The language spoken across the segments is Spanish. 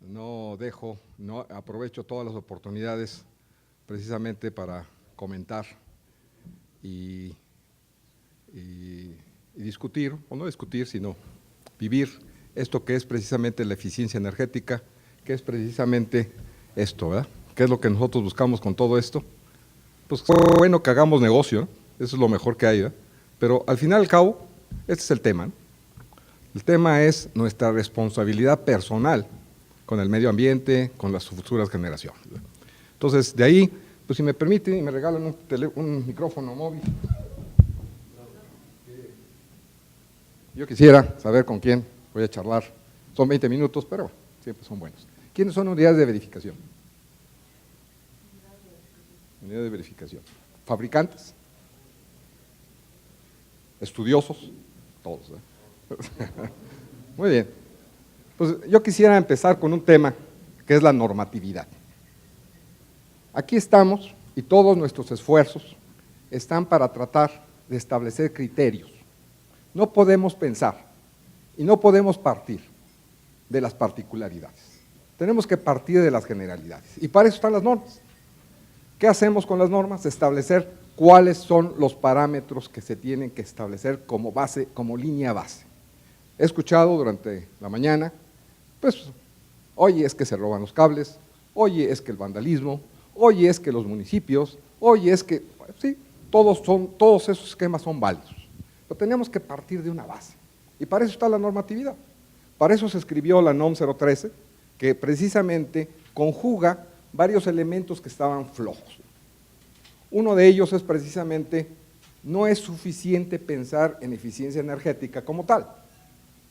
no aprovecho todas las oportunidades precisamente para comentar y discutir, o no discutir, sino vivir esto que es precisamente la eficiencia energética, que es precisamente esto, ¿verdad? ¿Qué es lo que nosotros buscamos con todo esto? Pues bueno que hagamos negocio, ¿no? Eso es lo mejor que hay, ¿verdad? Pero al final y al cabo, este es el tema, ¿no? El tema es nuestra responsabilidad personal con el medio ambiente, con las futuras generaciones, ¿verdad? Entonces, de ahí, pues si me permiten y me regalan un micrófono móvil, yo quisiera saber con quién voy a charlar. Son 20 minutos, pero siempre son buenos. ¿Quiénes son unidades de verificación? Unidades de verificación. ¿Fabricantes? ¿Estudiosos? Todos, ¿eh? Muy bien. Pues yo quisiera empezar con un tema que es la normatividad. Aquí estamos y todos nuestros esfuerzos están para tratar de establecer criterios. No podemos pensar y no podemos partir de las particularidades. Tenemos que partir de las generalidades y para eso están las normas. ¿Qué hacemos con las normas? Establecer cuáles son los parámetros que se tienen que establecer como base, como línea base. He escuchado durante la mañana, pues, oye, es que se roban los cables, oye, es que el vandalismo, oye, es que los municipios, oye, es que, sí, todos esos esquemas son válidos. Pero tenemos que partir de una base, y para eso está la normatividad. Para eso se escribió la NOM 013, que precisamente conjuga varios elementos que estaban flojos. Uno de ellos es precisamente, no es suficiente pensar en eficiencia energética como tal.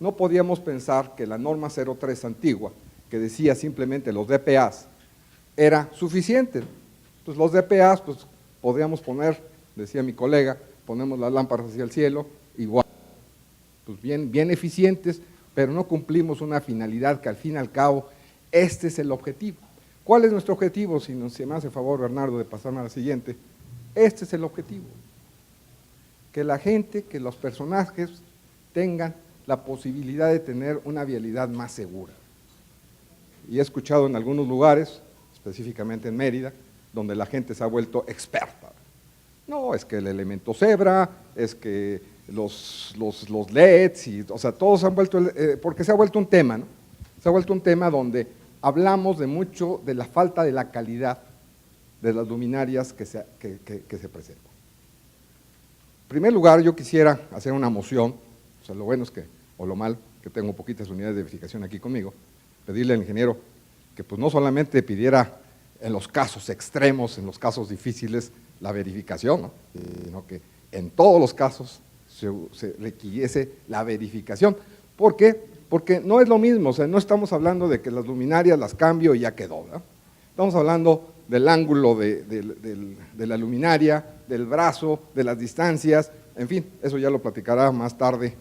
No podíamos pensar que la norma 03 antigua, que decía simplemente los DPAs, era suficiente. Pues los DPAs, pues podríamos poner, decía mi colega, ponemos las lámparas hacia el cielo, igual, pues bien eficientes, pero no cumplimos una finalidad que al fin y al cabo, este es el objetivo. ¿Cuál es nuestro objetivo? Si me hace favor, Bernardo, de pasarme a la siguiente. Este es el objetivo. Que la gente, que los personajes tengan la posibilidad de tener una vialidad más segura. Y he escuchado en algunos lugares, específicamente en Mérida, donde la gente se ha vuelto experta. No, es que el elemento cebra, es que los LEDs, o sea, todos se han vuelto, porque se ha vuelto un tema, ¿no? Se ha vuelto un tema donde hablamos de mucho de la falta de la calidad de las luminarias que se presentan. En primer lugar, yo quisiera hacer una moción, o sea, lo bueno es que, o lo mal, que tengo poquitas unidades de verificación aquí conmigo, pedirle al ingeniero que pues no solamente pidiera en los casos extremos, en los casos difíciles, la verificación, ¿no? Sino que en todos los casos se requiriese la verificación. ¿Por qué? Porque no es lo mismo, o sea, no estamos hablando de que las luminarias las cambio y ya quedó, ¿verdad? Estamos hablando del ángulo de la luminaria, del brazo, de las distancias, en fin, eso ya lo platicará más tarde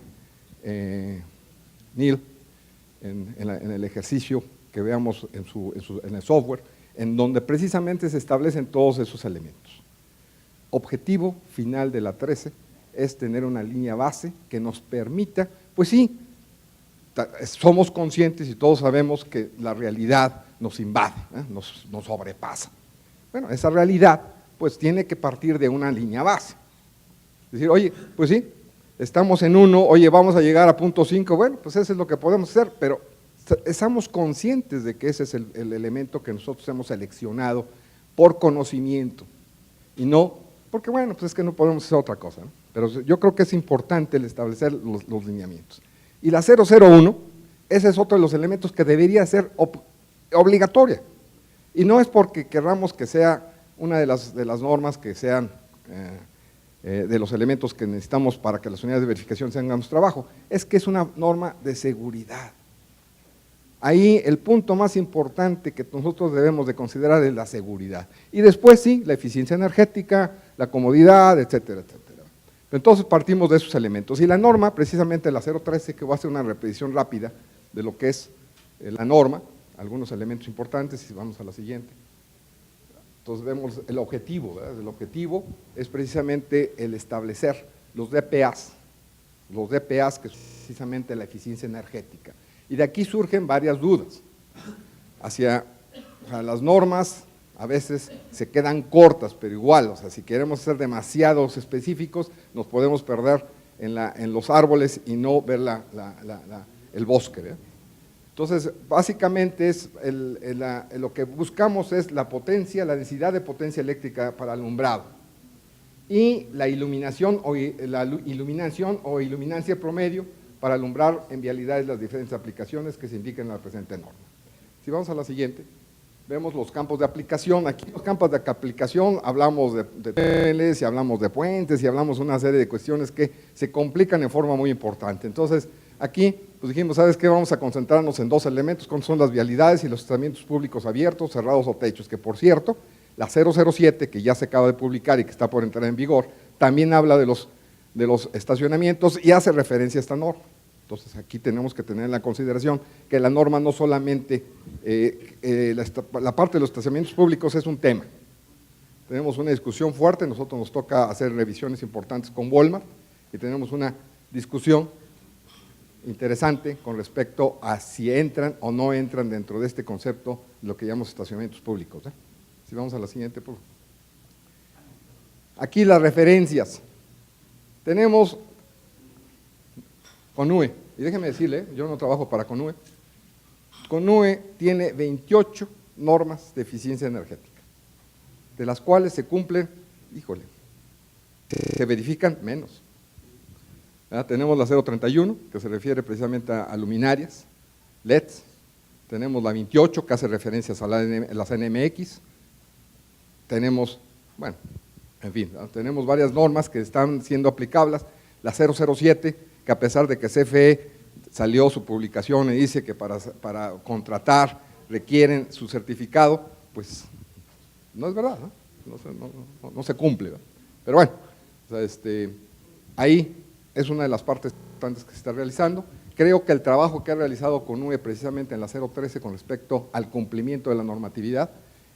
Neil en el ejercicio que veamos en el software, en donde precisamente se establecen todos esos elementos. Objetivo final de la 13 es tener una línea base que nos permita, pues sí, somos conscientes y todos sabemos que la realidad nos invade, nos sobrepasa. Bueno, esa realidad pues tiene que partir de una línea base. Es decir, oye, pues sí, estamos en 1, oye, vamos a llegar a 0.5, bueno, pues eso es lo que podemos hacer, pero estamos conscientes de que ese es el elemento que nosotros hemos seleccionado por conocimiento y no, porque bueno, pues es que no podemos hacer otra cosa, ¿no? Pero yo creo que es importante el establecer los lineamientos. Y la 001, ese es otro de los elementos que debería ser obligatoria. Y no es porque querramos que sea una de las normas que sean de los elementos que necesitamos para que las unidades de verificación hagan su trabajo, es que es una norma de seguridad. Ahí el punto más importante que nosotros debemos de considerar es la seguridad. Y después sí, la eficiencia energética, la comodidad, etcétera, etcétera. Entonces partimos de esos elementos. Y la norma, precisamente la 013, que voy a hacer una repetición rápida de lo que es la norma, algunos elementos importantes, y vamos a la siguiente. Entonces vemos el objetivo, ¿verdad? El objetivo es precisamente el establecer los DPAs que es precisamente la eficiencia energética. Y de aquí surgen varias dudas. hacia, o sea, las normas a veces se quedan cortas, pero igual, o sea, si queremos ser demasiados específicos, nos podemos perder en los árboles y no ver el bosque, ¿verdad? Entonces, básicamente lo que buscamos es la potencia, la densidad de potencia eléctrica para alumbrado y la iluminación o iluminancia promedio para alumbrar en vialidades las diferentes aplicaciones que se indican en la presente norma. Si vamos a la siguiente, vemos los campos de aplicación. Aquí los campos de aplicación hablamos de túneles y hablamos de puentes y hablamos de una serie de cuestiones que se complican en forma muy importante. Entonces, aquí pues dijimos, ¿sabes qué? Vamos a concentrarnos en dos elementos, como son las vialidades y los estacionamientos públicos abiertos, cerrados o techos, que por cierto, la 007, que ya se acaba de publicar y que está por entrar en vigor, también habla de los estacionamientos y hace referencia a esta norma. Entonces, aquí tenemos que tener en la consideración que la norma no solamente, la parte de los estacionamientos públicos es un tema. Tenemos una discusión fuerte, nosotros nos toca hacer revisiones importantes con Walmart y tenemos una discusión interesante con respecto a si entran o no entran dentro de este concepto de lo que llamamos estacionamientos públicos. Si vamos a la siguiente, por favor. Aquí las referencias. Tenemos CONUE, y déjeme decirle, yo no trabajo para CONUE. CONUE tiene 28 normas de eficiencia energética, de las cuales se cumplen, híjole, se verifican menos. Tenemos la 031, que se refiere precisamente a luminarias, LEDs. Tenemos la 28, que hace referencias a las NMX. Tenemos, bueno, en fin, tenemos varias normas que están siendo aplicables. La 007, que a pesar de que CFE salió su publicación y dice que para contratar requieren su certificado, pues no es verdad, no se cumple, ¿verdad? Pero bueno, o sea, ahí es una de las partes importantes que se está realizando. Creo que el trabajo que ha realizado CONUE precisamente en la 013 con respecto al cumplimiento de la normatividad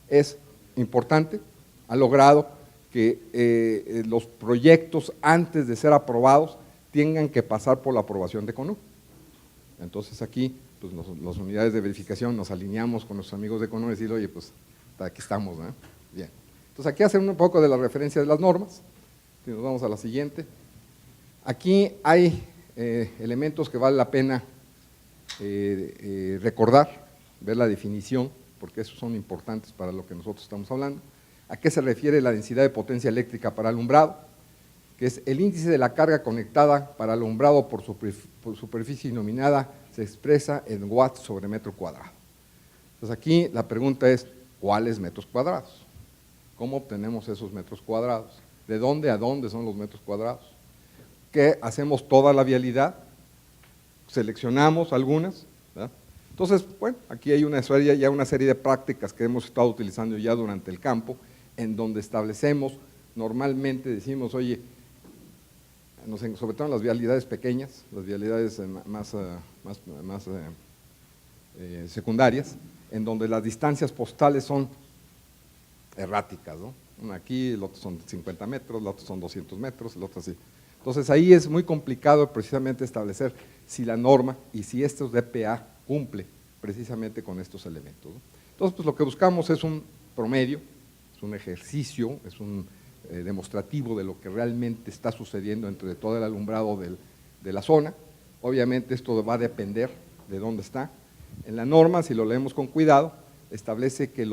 es importante, ha logrado que los proyectos antes de ser aprobados tengan que pasar por la aprobación de CONUE. Entonces aquí, pues las unidades de verificación nos alineamos con nuestros amigos de CONUE y decir, oye, pues aquí estamos, ¿no? Bien. Entonces aquí hacen un poco de la referencia de las normas. Si nos vamos a la siguiente. Aquí hay elementos que vale la pena recordar, ver la definición, porque esos son importantes para lo que nosotros estamos hablando. ¿A qué se refiere la densidad de potencia eléctrica para alumbrado? Que es el índice de la carga conectada para alumbrado por superficie iluminada, se expresa en watts sobre metro cuadrado. Entonces aquí la pregunta es, ¿cuáles metros cuadrados? ¿Cómo obtenemos esos metros cuadrados? ¿De dónde a dónde son los metros cuadrados? ¿Qué hacemos toda la vialidad? Seleccionamos algunas, ¿verdad? Entonces, bueno, aquí hay una serie de prácticas que hemos estado utilizando ya durante el campo, en donde establecemos, normalmente decimos, oye, sobre todo en las vialidades pequeñas, las vialidades más secundarias, en donde las distancias postales son erráticas, ¿no? Una aquí, el otro son 50 metros, el otro son 200 metros, el otro así. Entonces ahí es muy complicado precisamente establecer si la norma y si estos DPA cumple precisamente con estos elementos, ¿no? Entonces, pues lo que buscamos es un promedio, es un ejercicio, es un demostrativo de lo que realmente está sucediendo entre todo el alumbrado de la zona. Obviamente esto va a depender de dónde está. En la norma, si lo leemos con cuidado, establece que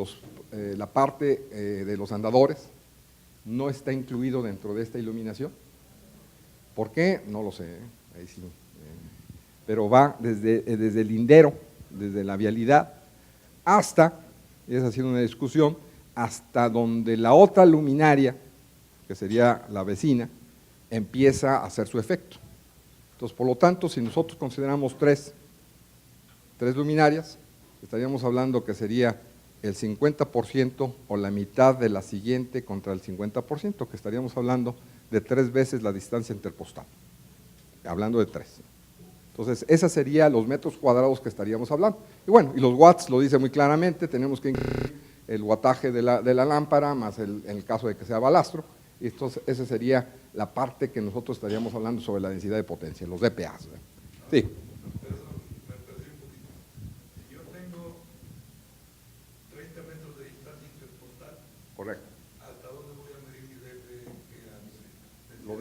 la parte de los andadores no está incluido dentro de esta iluminación. ¿Por qué? No lo sé, ahí sí. Pero va desde el lindero, desde la vialidad, hasta, y esa ha sido una discusión, hasta donde la otra luminaria, que sería la vecina, empieza a hacer su efecto. Entonces, por lo tanto, si nosotros consideramos tres luminarias, estaríamos hablando que sería el 50% o la mitad de la siguiente contra el 50%, que estaríamos hablando de 3 veces la distancia interpostal, hablando de 3. Entonces, esos serían los metros cuadrados que estaríamos hablando. Y bueno, y los watts lo dice muy claramente, tenemos que incluir el wattaje de la lámpara, más en el caso de que sea balastro, y entonces esa sería la parte que nosotros estaríamos hablando sobre la densidad de potencia, los DPAs, ¿verdad? Sí.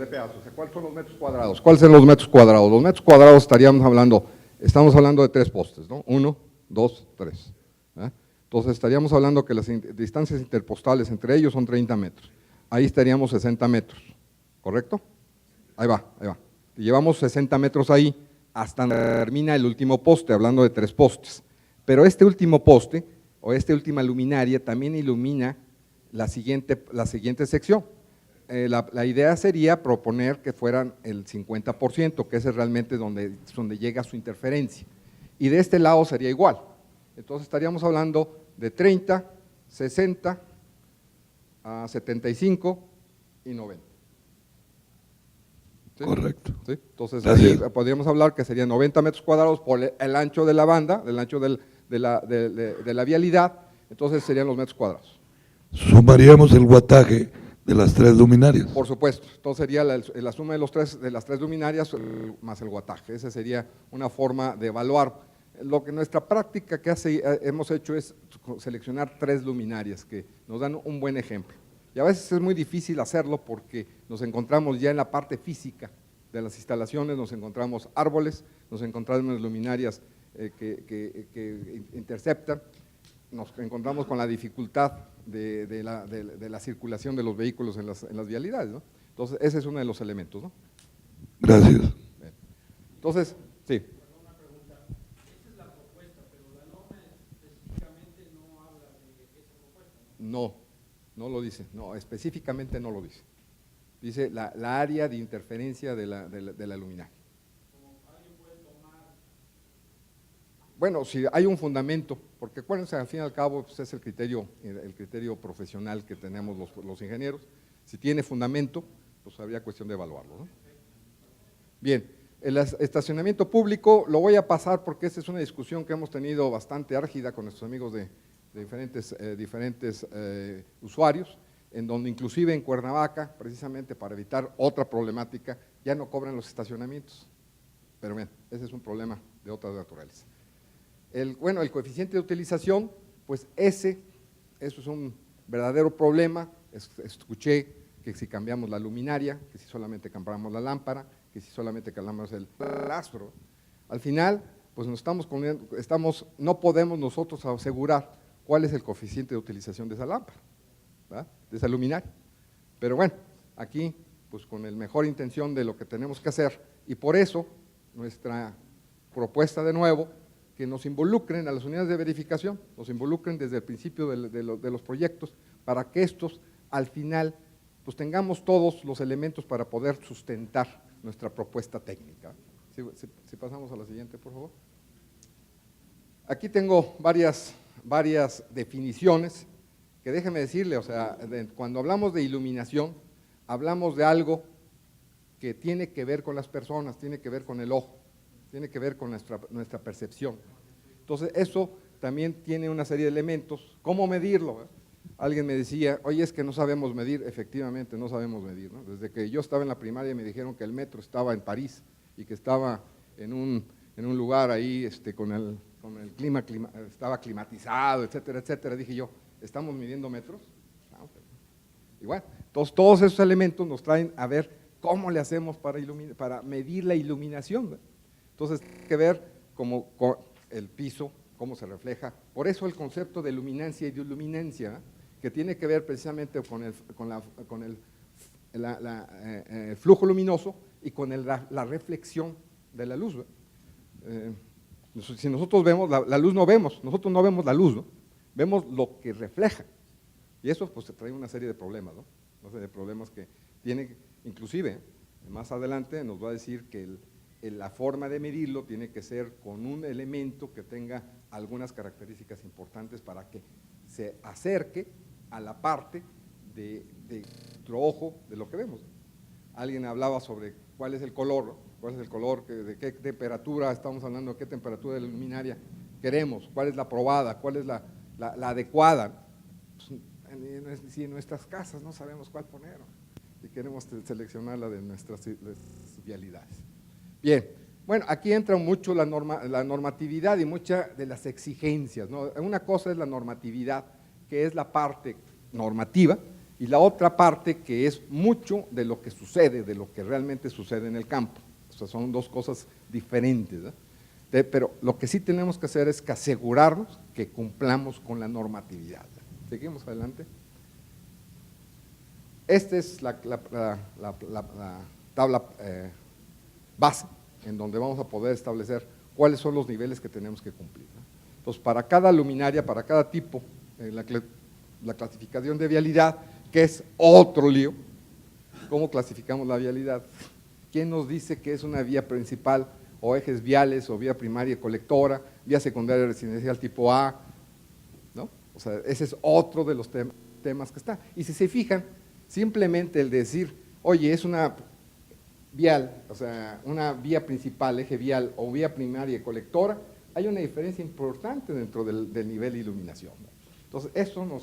de pedazo. O sea, ¿cuáles son los metros cuadrados? ¿Cuáles son los metros cuadrados? Los metros cuadrados estamos hablando de 3 postes, ¿no? 1, 2, 3. Entonces estaríamos hablando que las distancias interpostales entre ellos son 30 metros. Ahí estaríamos 60 metros, ¿correcto? Ahí va, ahí va. Y llevamos 60 metros ahí hasta donde termina el último poste, hablando de 3 postes. Pero este último poste, o esta última luminaria, también ilumina la siguiente sección. La idea sería proponer que fueran el 50%, que ese es realmente donde llega su interferencia. Y de este lado sería igual. Entonces estaríamos hablando de 30, 60, 75 y 90. ¿Sí? Correcto. ¿Sí? Entonces Gracias. ahí podríamos hablar que serían 90 metros cuadrados por el ancho de la banda, el ancho de la vialidad, entonces serían los metros cuadrados. Sumaríamos el wattaje de las 3 luminarias. Por supuesto, entonces sería la suma de las 3 luminarias más el wattaje. Esa sería una forma de evaluar. Lo que nuestra práctica hemos hecho es seleccionar 3 luminarias que nos dan un buen ejemplo. Y a veces es muy difícil hacerlo porque nos encontramos ya en la parte física de las instalaciones, nos encontramos árboles, nos encontramos luminarias que interceptan, nos encontramos con la dificultad de la circulación de los vehículos en las vialidades, ¿no? Entonces, ese es uno de los elementos, ¿no? Gracias. Bien. Entonces, sí. Una pregunta. Esa es la propuesta, pero la norma específicamente no habla de esa propuesta, ¿no? No lo dice, no, específicamente no lo dice. Dice la área de interferencia de la luminaria. ¿Alguien puede tomar? Bueno, si hay un fundamento, porque acuérdense, al fin y al cabo pues es el criterio profesional que tenemos los ingenieros. Si tiene fundamento, pues habría cuestión de evaluarlo, ¿no? Bien, el estacionamiento público lo voy a pasar porque esta es una discusión que hemos tenido bastante álgida con nuestros amigos de diferentes usuarios, en donde inclusive en Cuernavaca, precisamente para evitar otra problemática, ya no cobran los estacionamientos. Pero bien, ese es un problema de otra naturaleza. El coeficiente de utilización, pues eso es un verdadero problema. Escuché que si cambiamos la luminaria, que si solamente cambiamos la lámpara, que si solamente cambiamos el rastro, al final, pues no podemos nosotros asegurar cuál es el coeficiente de utilización de esa lámpara, ¿verdad? De esa luminaria. Pero bueno, aquí, pues con la mejor intención de lo que tenemos que hacer, y por eso nuestra propuesta de nuevo, que nos involucren a las unidades de verificación, nos involucren desde el principio de los proyectos, para que estos, al final, pues tengamos todos los elementos para poder sustentar nuestra propuesta técnica. Si pasamos a la siguiente, por favor. Aquí tengo varias definiciones que déjeme decirle, o sea, cuando hablamos de iluminación, hablamos de algo que tiene que ver con las personas, tiene que ver con el ojo, tiene que ver con nuestra percepción. Entonces, eso también tiene una serie de elementos. ¿Cómo medirlo? Alguien me decía, oye, es que no sabemos medir. Efectivamente, no sabemos medir, ¿no? Desde que yo estaba en la primaria me dijeron que el metro estaba en París y que estaba en un lugar ahí con el clima, estaba climatizado, etcétera, etcétera. Dije yo, ¿estamos midiendo metros? Igual. Entonces, todos esos elementos nos traen a ver cómo le hacemos para medir la iluminación, ¿no? Entonces, hay que ver cómo el piso, cómo se refleja. Por eso el concepto de luminancia y de iluminancia, que tiene que ver precisamente con el flujo luminoso y con la reflexión de la luz, ¿no? Si nosotros vemos, la luz no vemos, nosotros no vemos la luz, ¿no? Vemos lo que refleja. Y eso pues trae una serie de problemas, ¿no? Una serie de problemas que tiene, inclusive, más adelante nos va a decir que la forma de medirlo tiene que ser con un elemento que tenga algunas características importantes para que se acerque a la parte de nuestro ojo de lo que vemos. Alguien hablaba sobre cuál es el color, ¿no? Cuál es el color, de qué temperatura estamos hablando, de qué temperatura de la luminaria queremos, cuál es la aprobada, cuál es la adecuada. Pues, si en nuestras casas no sabemos cuál poner, ¿no? Y queremos seleccionar la de nuestras vialidades. Bien, bueno, aquí entra mucho la normatividad y muchas de las exigencias, ¿no? Una cosa es la normatividad, que es la parte normativa, y la otra parte que es mucho de lo que sucede, de lo que realmente sucede en el campo. O sea, son dos cosas diferentes, ¿no? Pero lo que sí tenemos que hacer es que asegurarnos que cumplamos con la normatividad. Seguimos adelante. Esta es la tabla base en donde vamos a poder establecer cuáles son los niveles que tenemos que cumplir, ¿no? Entonces, para cada luminaria, para cada tipo, la clasificación de vialidad, que es otro lío. ¿Cómo clasificamos la vialidad? ¿Quién nos dice que es una vía principal o ejes viales o vía primaria colectora, vía secundaria residencial tipo A? ¿No? O sea, ese es otro de los temas que está. Y si se fijan, simplemente el decir, oye, es una vial, o sea, una vía principal, eje vial o vía primaria colectora, hay una diferencia importante dentro del nivel de iluminación, ¿no? Entonces, eso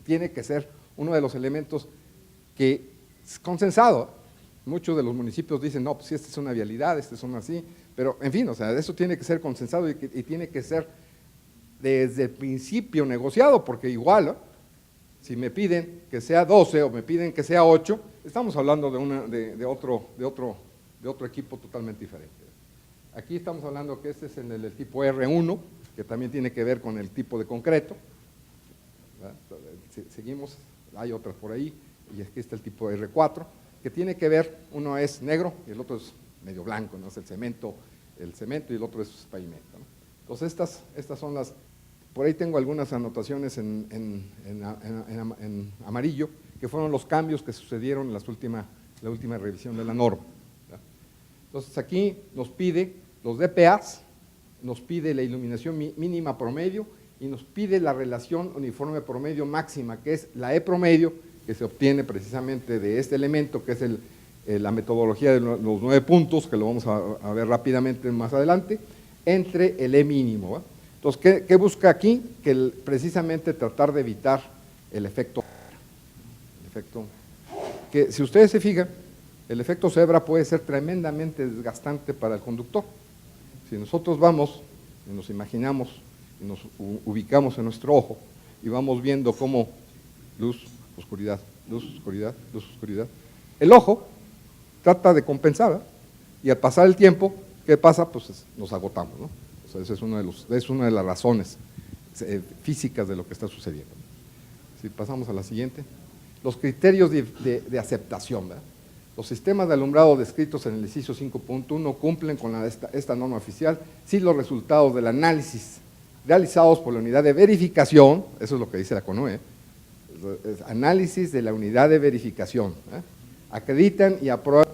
tiene que ser uno de los elementos que es consensado. Muchos de los municipios dicen, no, pues esta es una vialidad, esta es una así, pero en fin, o sea, eso tiene que ser consensado y tiene que ser desde el principio negociado, porque igual, ¿no? Si me piden que sea 12 o me piden que sea 8, estamos hablando de otro equipo totalmente diferente. Aquí estamos hablando que este es en el tipo R1, que también tiene que ver con el tipo de concreto. Seguimos, hay otras por ahí, y aquí está el tipo R4, que tiene que ver, uno es negro y el otro es medio blanco, ¿no? Es el cemento y el otro es pavimento, ¿no? Entonces estas son las, por ahí tengo algunas anotaciones en amarillo, que fueron los cambios que sucedieron en la última revisión de la norma, ¿verdad? Entonces aquí nos pide los DPAs, nos pide la iluminación mínima promedio, y nos pide la relación uniforme promedio máxima, que es la E promedio, que se obtiene precisamente de este elemento, que es la metodología de los 9 puntos, que lo vamos a ver rápidamente más adelante, entre el E mínimo, ¿va? Entonces, ¿qué busca aquí? Que precisamente tratar de evitar el efecto que, si ustedes se fijan, el efecto cebra puede ser tremendamente desgastante para el conductor. Si nosotros vamos y nos imaginamos y nos ubicamos en nuestro ojo y vamos viendo cómo luz, oscuridad, luz, oscuridad, luz, oscuridad, el ojo trata de compensar, ¿eh? Y al pasar el tiempo, ¿qué pasa? Pues nos agotamos, ¿no? O sea, esa es una de las razones físicas de lo que está sucediendo. Si pasamos a la siguiente, los criterios de aceptación, ¿verdad? Los sistemas de alumbrado descritos en el inciso 5.1 cumplen con esta norma oficial si los resultados del análisis realizados por la unidad de verificación, eso es lo que dice la CONUE, análisis de la unidad de verificación, acreditan y aprobada,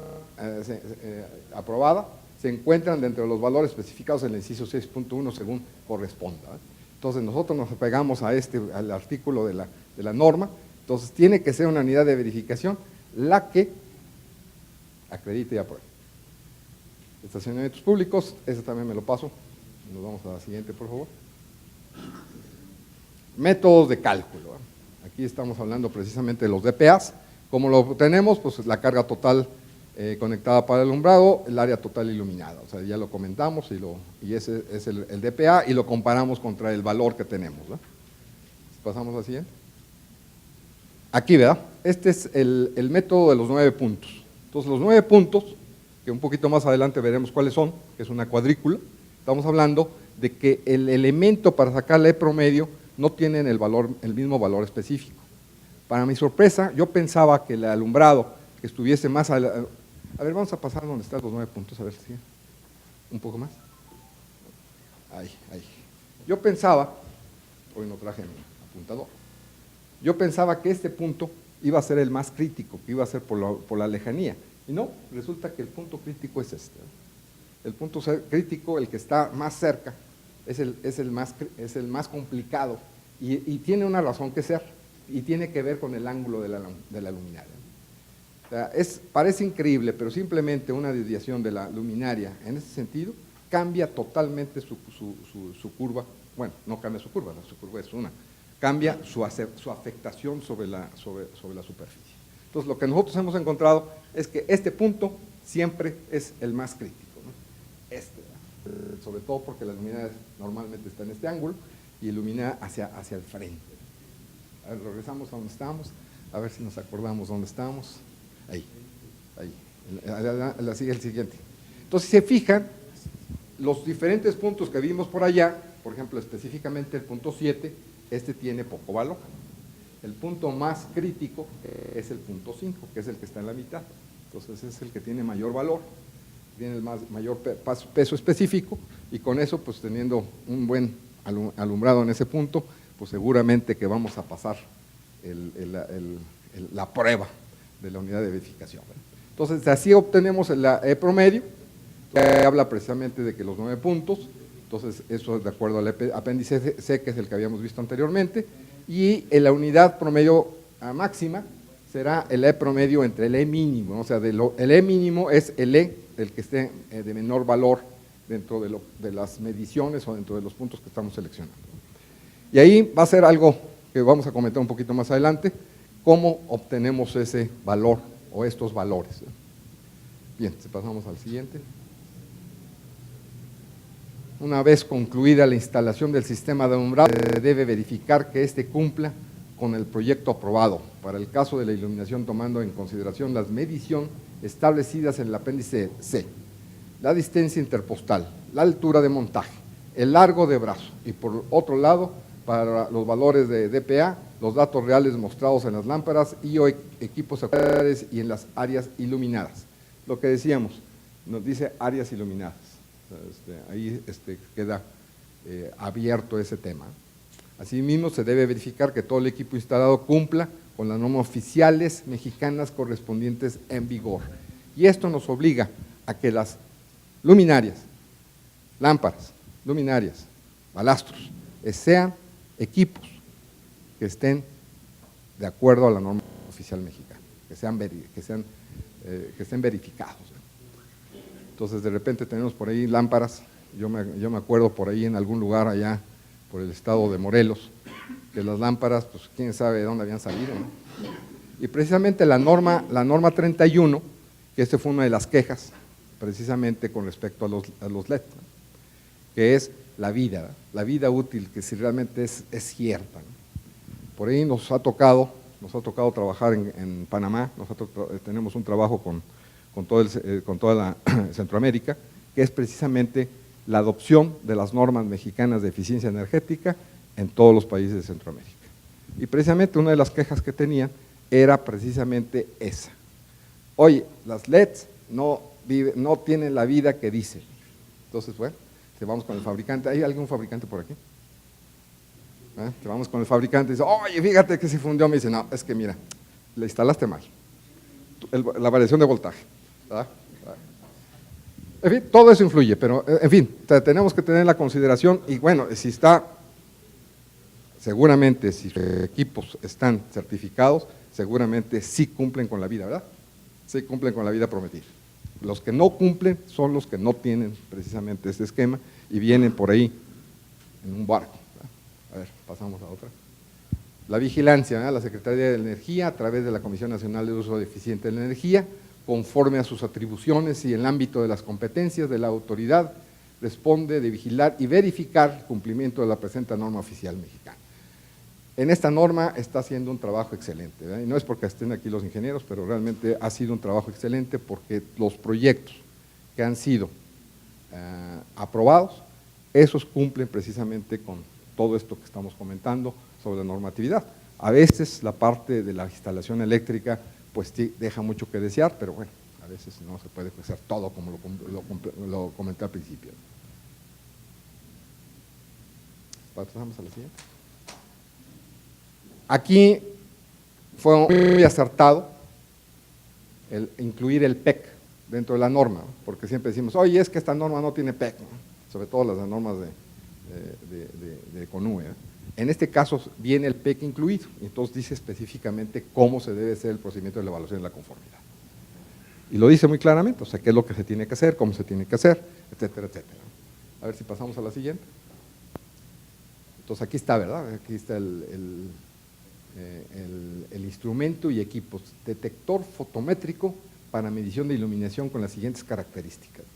se encuentran dentro de los valores especificados en el inciso 6.1 según corresponda. Entonces nosotros nos apegamos al artículo de la norma, entonces tiene que ser una unidad de verificación la que acredite y apruebe. Estacionamientos públicos, ese también me lo paso, nos vamos a la siguiente por favor. Métodos de cálculo. Aquí estamos hablando precisamente de los DPAs. ¿Cómo lo obtenemos? Pues la carga total conectada para el alumbrado, el área total iluminada. O sea, ya lo comentamos y ese es el DPA y lo comparamos contra el valor que tenemos, ¿no? Pasamos a la siguiente. Aquí, ¿verdad? Este es el método de los 9 puntos. Entonces, los 9 puntos, que un poquito más adelante veremos cuáles son, que es una cuadrícula, estamos hablando de que el elemento para sacarle E promedio no tienen el mismo valor específico. Para mi sorpresa, yo pensaba que el alumbrado que estuviese más a ver, vamos a pasar donde están los 9 puntos, a ver si un poco más. Ahí. Yo pensaba, hoy no traje mi apuntador, yo pensaba que este punto iba a ser el más crítico, que iba a ser por la lejanía, y no, resulta que el punto crítico es este. El punto crítico, el que está más cerca, es el más complicado y tiene una razón que ser y tiene que ver con el ángulo de la luminaria. O sea, parece increíble, pero simplemente una desviación de la luminaria en ese sentido cambia totalmente su curva. Bueno, no cambia su curva es una. Cambia su afectación sobre la superficie. Entonces, lo que nosotros hemos encontrado es que este punto siempre es el más crítico, ¿no? Sobre todo porque la luminaria normalmente está en este ángulo y ilumina hacia el frente. A ver, regresamos a donde estábamos. A ver si nos acordamos dónde estamos. Ahí. Sigue el siguiente. Entonces, si se fijan, los diferentes puntos que vimos por allá, por ejemplo, específicamente el punto 7, este tiene poco valor. El punto más crítico es el punto 5, que es el que está en la mitad. Entonces, es el que tiene mayor valor, tiene el mayor peso específico, y con eso, pues teniendo un buen alumbrado en ese punto, pues seguramente que vamos a pasar la prueba de la unidad de verificación. Entonces, así obtenemos el promedio, que habla precisamente de que los 9 puntos, entonces eso es de acuerdo al apéndice C, que es el que habíamos visto anteriormente, y en la unidad promedio máxima será el E promedio entre el E mínimo, o sea, el E mínimo es el E, el que esté de menor valor dentro de las mediciones o dentro de los puntos que estamos seleccionando. Y ahí va a ser algo que vamos a comentar un poquito más adelante, cómo obtenemos ese valor o estos valores. Bien, si pasamos al siguiente. Una vez concluida la instalación del sistema de alumbrado, se debe verificar que éste cumpla con el proyecto aprobado, para el caso de la iluminación tomando en consideración las mediciones establecidas en el apéndice C, la distancia interpostal, la altura de montaje, el largo de brazo, y por otro lado, para los valores de DPA, los datos reales mostrados en las lámparas y o equipos auxiliares y en las áreas iluminadas. Lo que decíamos, nos dice áreas iluminadas, ahí queda abierto ese tema. Asimismo, se debe verificar que todo el equipo instalado cumpla con las normas oficiales mexicanas correspondientes en vigor. Y esto nos obliga a que las luminarias, lámparas, luminarias, balastros, sean equipos que estén de acuerdo a la norma oficial mexicana, que estén verificados. Entonces, de repente tenemos por ahí lámparas, yo me acuerdo por ahí en algún lugar allá, por el estado de Morelos, que las lámparas, pues quién sabe de dónde habían salido, ¿no? Y precisamente la norma 31, que esta fue una de las quejas, precisamente con respecto a los LED, ¿no? Que es la vida útil, que si realmente es cierta, ¿no? Por ahí nos ha tocado trabajar en Panamá, tenemos un trabajo con toda la Centroamérica, que es precisamente la adopción de las normas mexicanas de eficiencia energética en todos los países de Centroamérica. Y precisamente una de las quejas que tenían era precisamente esa. Oye, las LEDs no tienen la vida que dicen. Entonces, bueno, te vamos con el fabricante. ¿Hay algún fabricante por aquí? Te vamos con el fabricante y dice, oye, fíjate que se fundió. Me dice, no, es que mira, le instalaste mal. La variación de voltaje, ¿verdad? En fin, todo eso influye, pero en fin, tenemos que tener la consideración y bueno, seguramente si los equipos están certificados, seguramente sí cumplen con la vida, ¿verdad? Sí cumplen con la vida prometida. Los que no cumplen son los que no tienen precisamente este esquema y vienen por ahí en un barco, ¿verdad? A ver, pasamos a otra. La vigilancia, ¿verdad? La Secretaría de Energía, a través de la Comisión Nacional de Uso Eficiente de la Energía, conforme a sus atribuciones y en el ámbito de las competencias de la autoridad, responde de vigilar y verificar el cumplimiento de la presente norma oficial mexicana. En esta norma está haciendo un trabajo excelente, ¿verdad? Y no es porque estén aquí los ingenieros, pero realmente ha sido un trabajo excelente porque los proyectos que han sido aprobados, esos cumplen precisamente con todo esto que estamos comentando sobre la normatividad. A veces la parte de la instalación eléctrica pues deja mucho que desear, pero bueno, a veces no se puede hacer todo como lo comenté al principio. Pasamos a la siguiente. Aquí fue muy acertado el incluir el PEC dentro de la norma, ¿no? Porque siempre decimos, oye, es que esta norma no tiene PEC, ¿no? Sobre todo las normas de CONUE, ¿eh? En este caso viene el PEC incluido, entonces dice específicamente cómo se debe hacer el procedimiento de la evaluación de la conformidad. Y lo dice muy claramente, o sea, qué es lo que se tiene que hacer, cómo se tiene que hacer, etcétera, etcétera. A ver si pasamos a la siguiente. Entonces aquí está, ¿verdad? Aquí está el instrumento y equipos. Detector fotométrico para medición de iluminación con las siguientes características.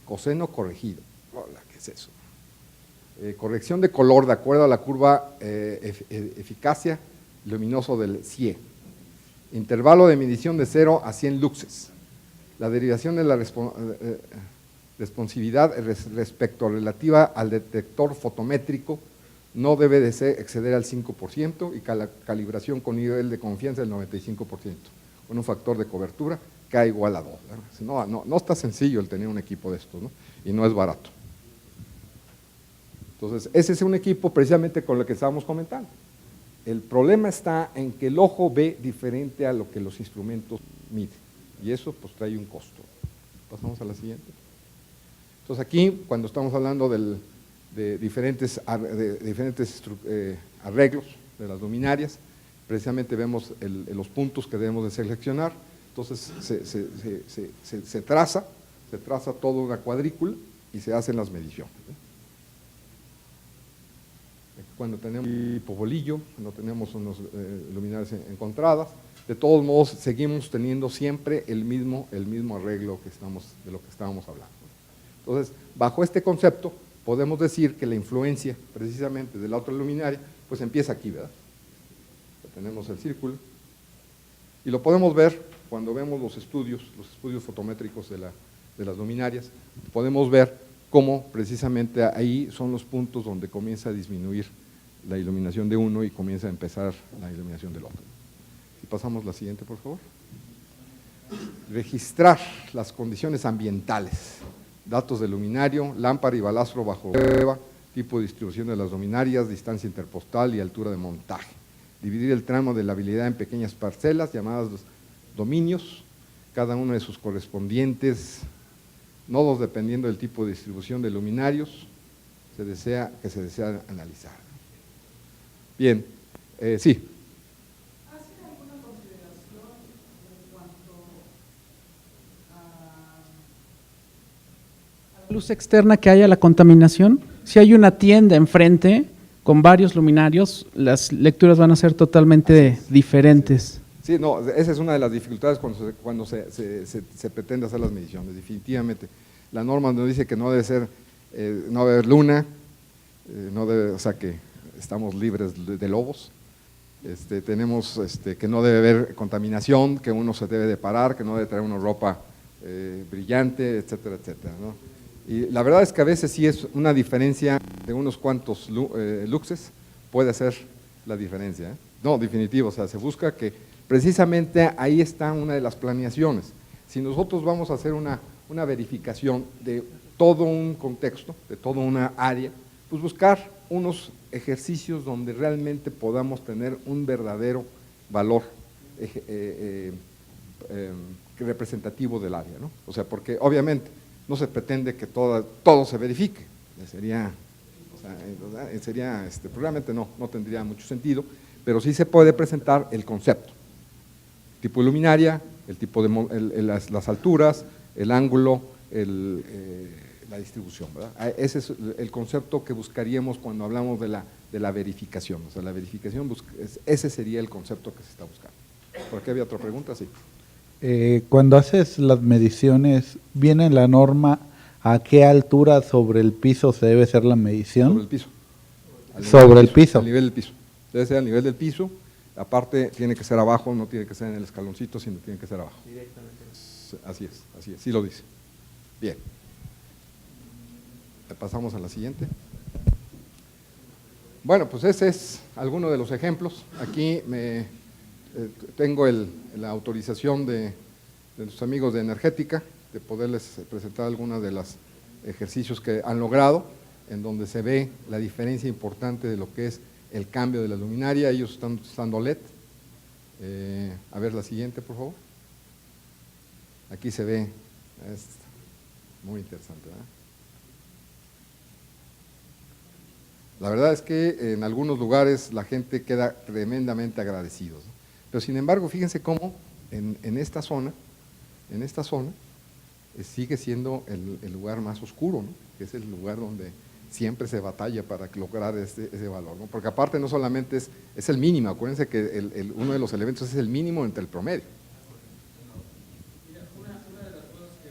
Coseno corregido. Hola, ¿qué es eso? Corrección de color de acuerdo a la curva eficacia luminoso del CIE. Intervalo de medición de 0 a 100 luxes. La derivación de la responsividad respecto relativa al detector fotométrico no debe de exceder al 5% y calibración con nivel de confianza del 95%, con un factor de cobertura K igual a 2. No está sencillo el tener un equipo de estos, ¿no? Y no es barato. Entonces, ese es un equipo precisamente con lo que estábamos comentando. El problema está en que el ojo ve diferente a lo que los instrumentos miden, y eso pues trae un costo. Pasamos a la siguiente. Entonces aquí, cuando estamos hablando de diferentes arreglos de las luminarias, precisamente vemos los puntos que debemos de seleccionar. Entonces se traza toda una cuadrícula y se hacen las mediciones. Cuando tenemos tipo bolillo, cuando tenemos unos luminarias encontradas, de todos modos seguimos teniendo siempre el mismo arreglo de lo que estábamos hablando. Entonces, bajo este concepto, podemos decir que la influencia precisamente de la otra luminaria, pues empieza aquí, ¿verdad? Tenemos el círculo, y lo podemos ver cuando vemos los estudios fotométricos de las luminarias, podemos ver cómo precisamente ahí son los puntos donde comienza a disminuir la iluminación de uno y comienza a empezar la iluminación del otro. Si pasamos la siguiente, por favor. Registrar las condiciones ambientales, datos del luminario, lámpara y balastro bajo prueba, tipo de distribución de las luminarias, distancia interpostal y altura de montaje. Dividir el tramo de la habilidad en pequeñas parcelas llamadas dominios, cada uno de sus correspondientes nodos dependiendo del tipo de distribución de luminarios que se desea analizar. Bien, sí. ¿Hace alguna consideración en cuanto a la luz externa que haya la contaminación? Si hay una tienda enfrente con varios luminarios, las lecturas van a ser totalmente diferentes. Sí, no, esa es una de las dificultades cuando se pretende hacer las mediciones, definitivamente. La norma nos dice que no debe ser, no debe haber luna, o sea que estamos libres de lobos, tenemos que no debe haber contaminación, que uno se debe de parar, que no debe traer una ropa brillante, etcétera, etcétera, ¿no? Y la verdad es que a veces sí es una diferencia de unos cuantos luxes, puede hacer la diferencia, ¿eh? No, definitivo, o sea, se busca que precisamente ahí está una de las planeaciones. Si nosotros vamos a hacer una verificación de todo un contexto, de toda una área, pues buscar unos ejercicios donde realmente podamos tener un verdadero valor representativo del área, ¿no? O sea, porque obviamente no se pretende que todo se verifique, probablemente no tendría mucho sentido, pero sí se puede presentar el concepto, tipo de luminaria, el tipo de las alturas, el ángulo, la distribución, ¿verdad? Ese es el concepto que buscaríamos cuando hablamos de la verificación, o sea, la verificación, ese sería el concepto que se está buscando. ¿Por qué había otra pregunta? Sí. Cuando haces las mediciones, ¿viene la norma a qué altura sobre el piso se debe hacer la medición? Sobre el piso. Sobre el piso. Al nivel del piso. Debe ser al nivel del piso, aparte tiene que ser abajo, no tiene que ser en el escaloncito, sino tiene que ser abajo. Directamente. Así es, sí lo dice. Bien. Pasamos a la siguiente. Bueno, pues ese es alguno de los ejemplos. Aquí tengo la autorización de nuestros amigos de Energética, de poderles presentar algunos de los ejercicios que han logrado, en donde se ve la diferencia importante de lo que es el cambio de la luminaria. Ellos están usando LED. A ver la siguiente, por favor. Aquí se ve, es muy interesante, ¿verdad? La verdad es que en algunos lugares la gente queda tremendamente agradecidos, ¿no? Pero sin embargo, fíjense cómo en esta zona sigue siendo el lugar más oscuro, ¿no? Que es el lugar donde siempre se batalla para lograr ese valor, ¿no? Porque aparte no solamente es el mínimo, acuérdense que uno de los elementos es el mínimo entre el promedio. Mira, una de las cosas que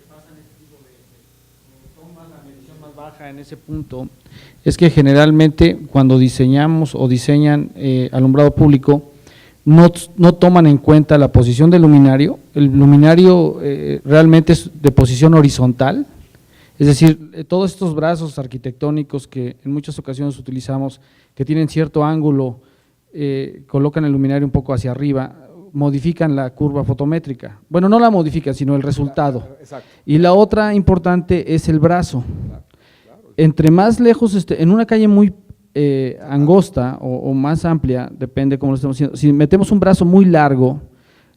pasa en este tipo de tomas, la medición más baja en ese punto, es que generalmente cuando diseñamos o diseñan alumbrado público, no toman en cuenta la posición del luminario. El luminario realmente es de posición horizontal, es decir, todos estos brazos arquitectónicos que en muchas ocasiones utilizamos, que tienen cierto ángulo, colocan el luminario un poco hacia arriba, modifican la curva fotométrica. Bueno, no la modifican, sino el resultado. Exacto. Y la otra importante es el brazo. Entre más lejos esté, en una calle muy angosta o más amplia, depende cómo lo estemos haciendo, si metemos un brazo muy largo,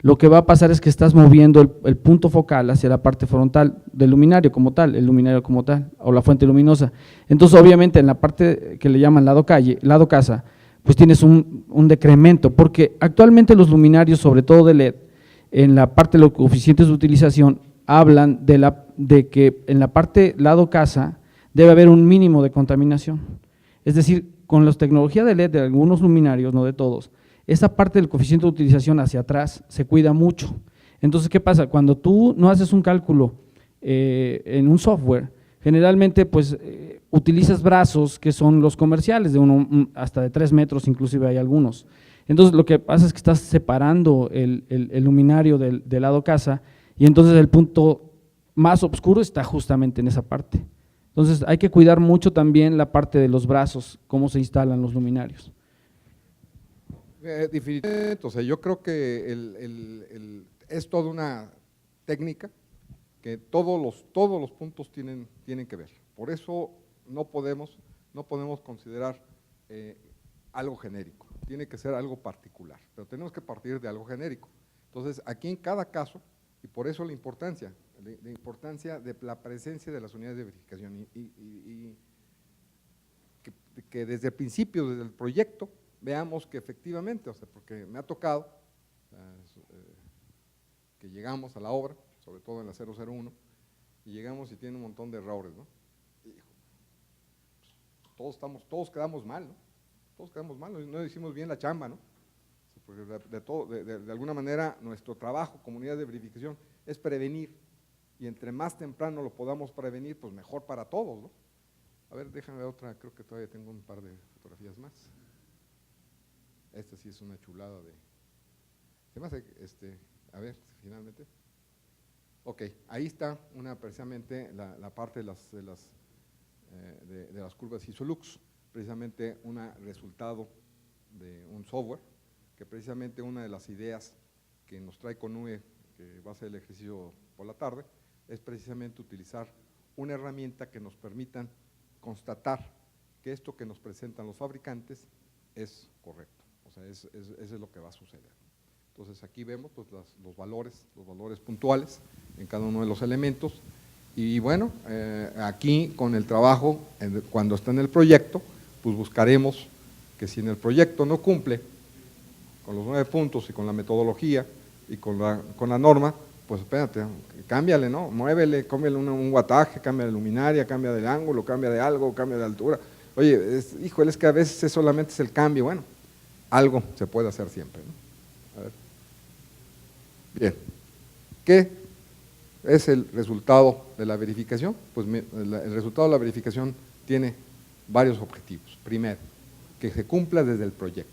lo que va a pasar es que estás moviendo el punto focal hacia la parte frontal del luminario como tal, el luminario como tal, o la fuente luminosa. Entonces, obviamente, en la parte que le llaman lado casa, pues tienes un decremento, porque actualmente los luminarios, sobre todo de LED, en la parte de los coeficientes de utilización, hablan de que en la parte lado casa debe haber un mínimo de contaminación. Es decir, con la tecnología de LED de algunos luminarios, no de todos, esa parte del coeficiente de utilización hacia atrás se cuida mucho. Entonces, ¿qué pasa? Cuando tú no haces un cálculo en un software, generalmente pues utilizas brazos que son los comerciales, de hasta de 3 metros, inclusive hay algunos. Entonces, lo que pasa es que estás separando el luminario del lado casa, y entonces el punto más oscuro está justamente en esa parte. Entonces, hay que cuidar mucho también la parte de los brazos, cómo se instalan los luminarios. Definitivamente, o sea, yo creo que es toda una técnica que todos los puntos tienen que ver. Por eso no podemos considerar algo genérico, tiene que ser algo particular, pero tenemos que partir de algo genérico. Entonces, aquí en cada caso, y por eso la importancia de la presencia de las unidades de verificación y que desde el principio, desde el proyecto, veamos que efectivamente, o sea, porque me ha tocado que llegamos a la obra, sobre todo en la 001, y llegamos y tiene un montón de errores, ¿no? Todos quedamos mal, ¿no? Todos quedamos mal, no hicimos bien la chamba, ¿no? Porque de alguna manera nuestro trabajo, comunidad de verificación, es prevenir, y entre más temprano lo podamos prevenir, pues mejor para todos, ¿no? A ver, déjame ver otra, creo que todavía tengo un par de fotografías más. Esta sí es una chulada de… ¿Qué más? A ver, finalmente. Ok, ahí está precisamente la parte de las curvas Isolux, precisamente un resultado de un software, que precisamente una de las ideas que nos trae Conue, que va a ser el ejercicio por la tarde, es precisamente utilizar una herramienta que nos permitan constatar que esto que nos presentan los fabricantes es correcto. O sea, eso es lo que va a suceder. Entonces, aquí vemos pues, los valores puntuales en cada uno de los elementos. Y bueno, aquí con el trabajo, cuando está en el proyecto, pues buscaremos que si en el proyecto no cumple con los 9 puntos y con la metodología y con la norma, pues espérate, cámbiale, ¿no? Muévele, cámbiale un guataje, cambia de luminaria, cambia del ángulo, cambia de algo, cambia de altura. Oye, híjole, es que a veces solamente es el cambio, bueno, algo se puede hacer siempre, ¿no? A ver. Bien, ¿qué es el resultado de la verificación? Pues el resultado de la verificación tiene varios objetivos. Primero, que se cumpla desde el proyecto.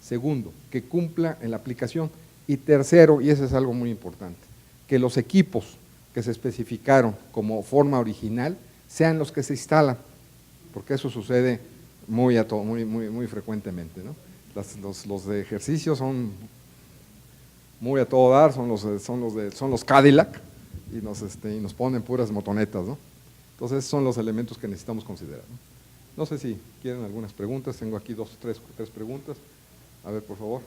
Segundo, que cumpla en la aplicación. Y tercero, y eso es algo muy importante, que los equipos que se especificaron como forma original sean los que se instalan, porque eso sucede muy frecuentemente, ¿no? Los de ejercicio son muy a todo dar, son los Cadillac y nos ponen puras motonetas, ¿no? Entonces esos son los elementos que necesitamos considerar, ¿no? No sé si quieren algunas preguntas, tengo aquí tres preguntas. A ver, por favor.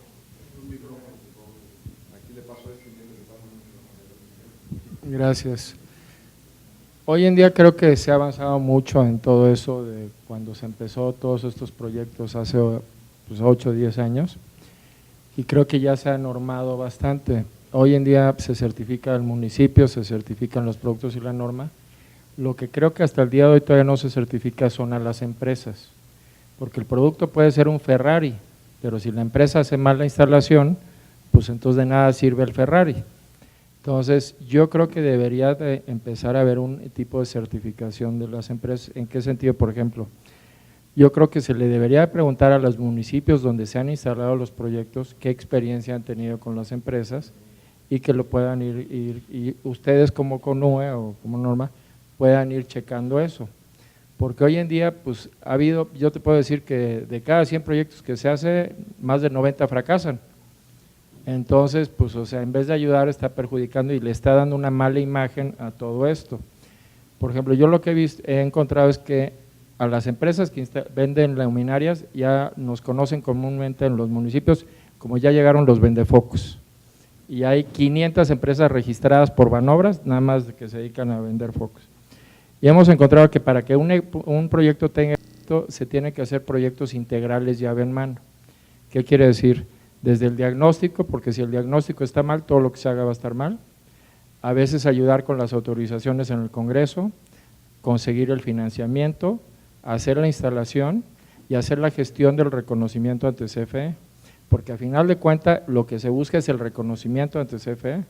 Aquí le paso esto y le paso el micrófono. Gracias. Hoy en día creo que se ha avanzado mucho en todo eso de cuando se empezó todos estos proyectos hace 8 o 10 años, y creo que ya se ha normado bastante. Hoy en día se certifica el municipio, se certifican los productos y la norma. Lo que creo que hasta el día de hoy todavía no se certifica son a las empresas, porque el producto puede ser un Ferrari, pero si la empresa hace mal la instalación, pues entonces de nada sirve el Ferrari. Entonces, yo creo que debería de empezar a haber un tipo de certificación de las empresas. ¿En qué sentido? Por ejemplo, yo creo que se le debería preguntar a los municipios donde se han instalado los proyectos qué experiencia han tenido con las empresas y que lo puedan y ustedes como CONUE o como Norma puedan ir checando eso. Porque hoy en día, pues ha habido, yo te puedo decir que de cada 100 proyectos que se hace, más de 90 fracasan. Entonces, pues, o sea, en vez de ayudar, está perjudicando y le está dando una mala imagen a todo esto. Por ejemplo, yo lo que he encontrado es que a las empresas que venden luminarias ya nos conocen comúnmente en los municipios como ya llegaron los vendefocos. Y hay 500 empresas registradas por Banobras, nada más que se dedican a vender focos. Y hemos encontrado que para que un proyecto tenga éxito, se tiene que hacer proyectos integrales llave en mano. ¿Qué quiere decir? Desde el diagnóstico, porque si el diagnóstico está mal, todo lo que se haga va a estar mal. A veces ayudar con las autorizaciones en el Congreso, conseguir el financiamiento, hacer la instalación y hacer la gestión del reconocimiento ante CFE, porque a final de cuentas lo que se busca es el reconocimiento ante CFE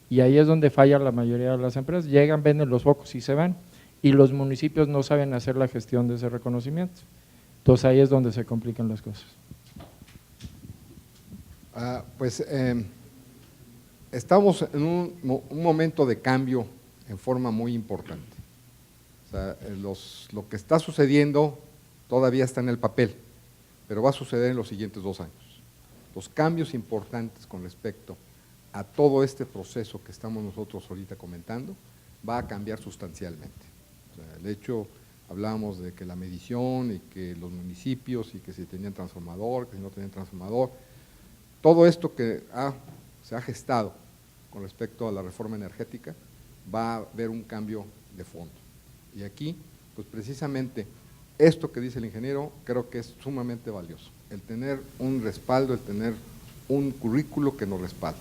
y ahí es donde falla la mayoría de las empresas, llegan, venden los focos y se van y los municipios no saben hacer la gestión de ese reconocimiento, entonces ahí es donde se complican las cosas. Estamos en un momento de cambio en forma muy importante. O sea, lo que está sucediendo todavía está en el papel, pero va a suceder en los siguientes 2 años. Los cambios importantes con respecto a todo este proceso que estamos nosotros ahorita comentando va a cambiar sustancialmente. O sea, el hecho, hablábamos de que la medición y que los municipios y que si tenían transformador, que si no tenían transformador, todo esto que se ha gestado con respecto a la reforma energética va a haber un cambio de fondo. Y aquí, pues precisamente esto que dice el ingeniero creo que es sumamente valioso, el tener un respaldo, el tener un currículo que nos respalde.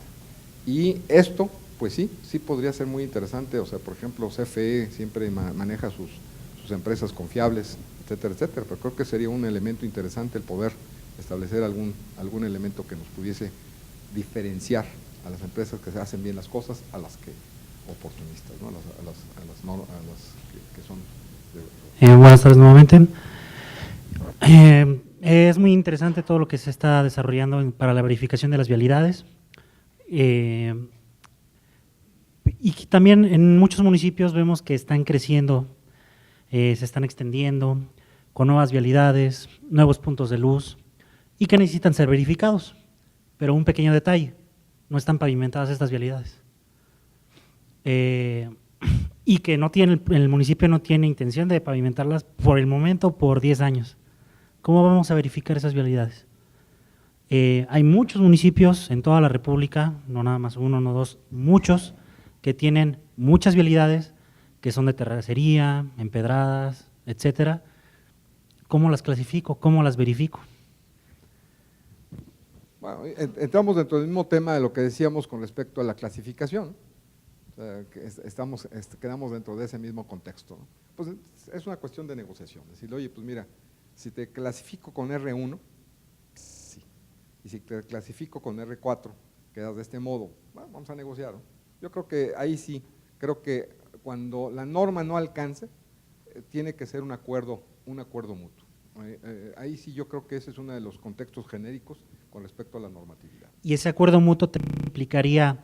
Y esto, pues sí podría ser muy interesante, o sea, por ejemplo, CFE siempre maneja sus empresas confiables, etcétera, etcétera, pero creo que sería un elemento interesante el poder establecer algún elemento que nos pudiese diferenciar a las empresas que se hacen bien las cosas a las que oportunistas, ¿no? a las que son… Buenas tardes nuevamente. Es muy interesante todo lo que se está desarrollando para la verificación de las vialidades. Y también en muchos municipios vemos que están creciendo, se están extendiendo con nuevas vialidades, nuevos puntos de luz y que necesitan ser verificados. Pero un pequeño detalle, no están pavimentadas estas vialidades. Y que el municipio no tiene intención de pavimentarlas por el momento por 10 años. ¿Cómo vamos a verificar esas vialidades? Hay muchos municipios en toda la República, no nada más uno, no dos, muchos que tienen muchas vialidades que son de terracería, empedradas, etcétera. ¿Cómo las clasifico? ¿Cómo las verifico? Bueno, entramos dentro del mismo tema de lo que decíamos con respecto a la clasificación. O sea, que quedamos dentro de ese mismo contexto, ¿no? Pues es una cuestión de negociación, decirle, oye, pues mira, si te clasifico con R1, sí, y si te clasifico con R4, quedas de este modo, bueno, vamos a negociar, ¿no? Yo creo que ahí sí, creo que cuando la norma no alcance, tiene que ser un acuerdo mutuo. Ahí sí yo creo que ese es uno de los contextos genéricos con respecto a la normatividad. ¿Y ese acuerdo mutuo te implicaría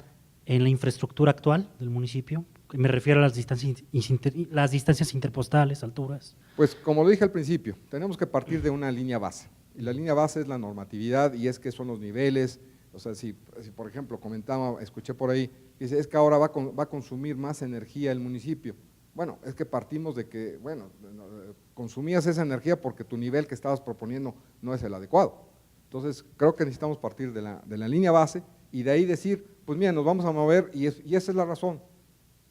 en la infraestructura actual del municipio? Me refiero a las distancias interpostales, alturas. Pues como lo dije al principio, tenemos que partir de una línea base, y la línea base es la normatividad y es que son los niveles. O sea, si por ejemplo escuché por ahí, dice, es que ahora va a consumir más energía el municipio. Bueno, es que partimos de que, bueno, consumías esa energía porque tu nivel que estabas proponiendo no es el adecuado. Entonces, creo que necesitamos partir de la línea base y de ahí decir, pues mira, nos vamos a mover y esa es la razón,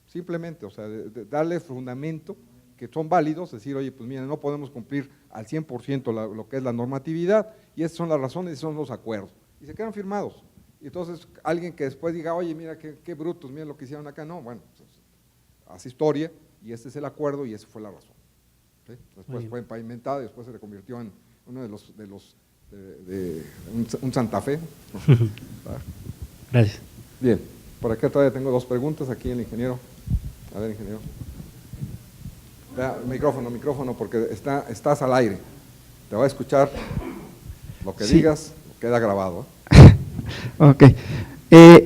simplemente, o sea, de darle fundamento que son válidos, decir, oye, pues mira, no podemos cumplir al 100% lo que es la normatividad y esas son las razones y son los acuerdos. Y se quedan firmados. Y entonces, alguien que después diga, oye, mira, qué brutos, mira lo que hicieron acá, no, bueno, pues, hace historia y este es el acuerdo y esa fue la razón. ¿Sí? Después fue pavimentado y después se le convirtió en uno de un Santa Fe. Gracias. Bien, por acá todavía tengo 2 preguntas, aquí el ingeniero. A ver, ingeniero. Micrófono, porque estás al aire. te va a escuchar, lo que Sí. digas queda grabado. Ok.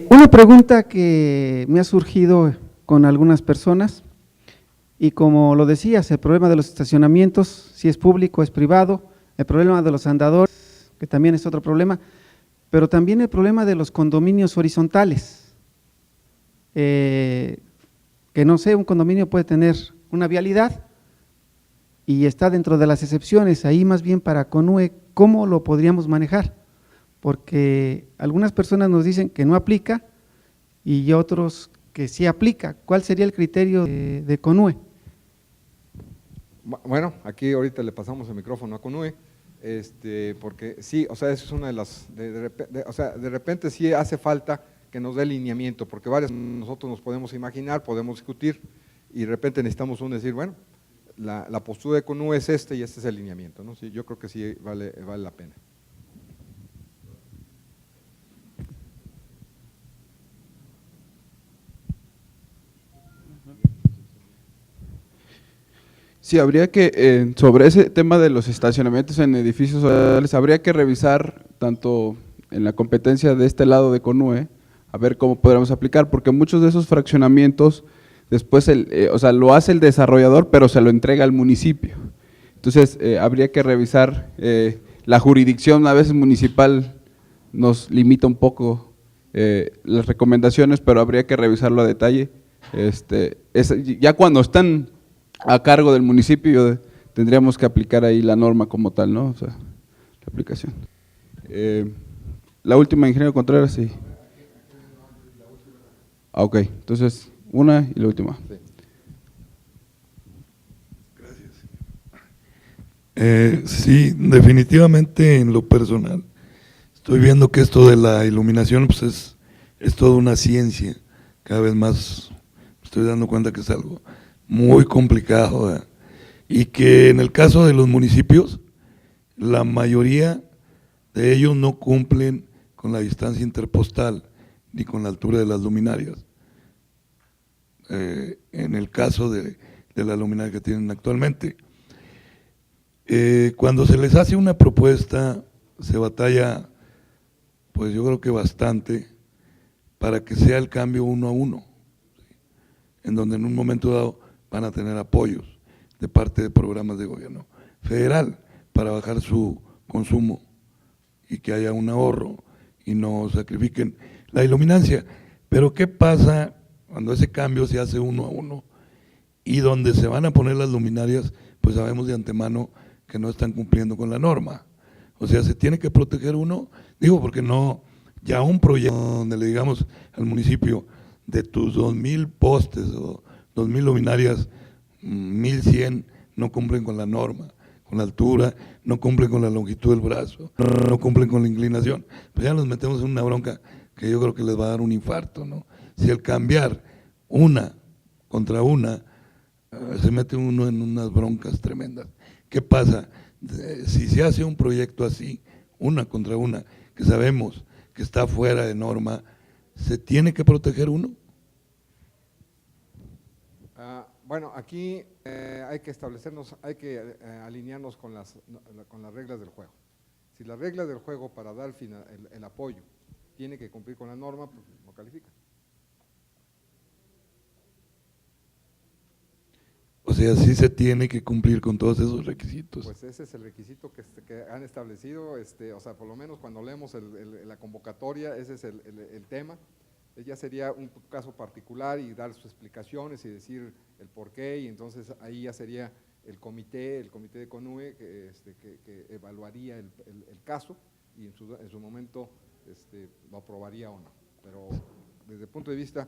Una pregunta que me ha surgido con algunas personas, y como lo decías, el problema de los estacionamientos, si es público, es privado, el problema de los andadores, que también es otro problema, pero también el problema de los condominios horizontales. Que no sé, un condominio puede tener una vialidad y está dentro de las excepciones, ahí más bien para CONUE, ¿cómo lo podríamos manejar? Porque algunas personas nos dicen que no aplica y otros que sí aplica. ¿Cuál sería el criterio de CONUE? Bueno, aquí ahorita le pasamos el micrófono a CONUE, porque sí, o sea, eso es una de las, de repente sí hace falta que nos dé lineamiento, porque varios nosotros nos podemos imaginar, podemos discutir, y de repente necesitamos decir, bueno, la postura de CONUE es y este es el lineamiento, ¿no? Sí, yo creo que sí vale la pena. Sí, habría que, sobre ese tema de los estacionamientos en edificios sociales, habría que revisar tanto en la competencia de este lado de CONUE, a ver cómo podríamos aplicar, porque muchos de esos fraccionamientos, después, o sea, lo hace el desarrollador, pero se lo entrega al municipio. Entonces, habría que revisar, la jurisdicción a veces municipal nos limita un poco las recomendaciones, pero habría que revisarlo a detalle. Ya cuando están a cargo del municipio, tendríamos que aplicar ahí la norma como tal, ¿no? O sea, la aplicación. La última, ingeniero Contreras, sí. Ok, entonces, una y la última. Sí, definitivamente en lo personal, estoy viendo que esto de la iluminación pues es toda una ciencia, cada vez más me estoy dando cuenta que es algo muy complicado, ¿verdad? Y que en el caso de los municipios, la mayoría de ellos no cumplen con la distancia interpostal ni con la altura de las luminarias, en el caso de la luminaria que tienen actualmente. Cuando se les hace una propuesta, se batalla, pues yo creo que bastante, para que sea el cambio 1 a 1, ¿sí? En donde en un momento dado van a tener apoyos de parte de programas de gobierno federal para bajar su consumo y que haya un ahorro y no sacrifiquen la iluminancia. Pero ¿qué pasa cuando ese cambio se hace 1 a 1 y donde se van a poner las luminarias, pues sabemos de antemano que no están cumpliendo con la norma? O sea, se tiene que proteger uno, digo, porque no, ya un proyecto donde le digamos al municipio, de tus 2,000 postes o 2,000 luminarias, 1,100 no cumplen con la norma, con la altura, no cumplen con la longitud del brazo, no cumplen con la inclinación, pues ya nos metemos en una bronca que yo creo que les va a dar un infarto, ¿no? Si al cambiar una contra una, se mete uno en unas broncas tremendas. ¿Qué pasa? Si se hace un proyecto así, una contra una, que sabemos que está fuera de norma, ¿se tiene que proteger uno? Bueno, aquí hay que establecernos, hay que alinearnos con las reglas del juego. Si las reglas del juego para dar el apoyo tiene que cumplir con la norma, pues no califica. O sea, sí se tiene que cumplir con todos esos requisitos. Pues ese es el requisito que han establecido, o sea, por lo menos cuando leemos la convocatoria, ese es el tema. Ya sería un caso particular y dar sus explicaciones y decir el porqué, y entonces ahí ya sería el comité de CONUE que evaluaría el caso y en su momento lo aprobaría o no. Pero desde el punto de vista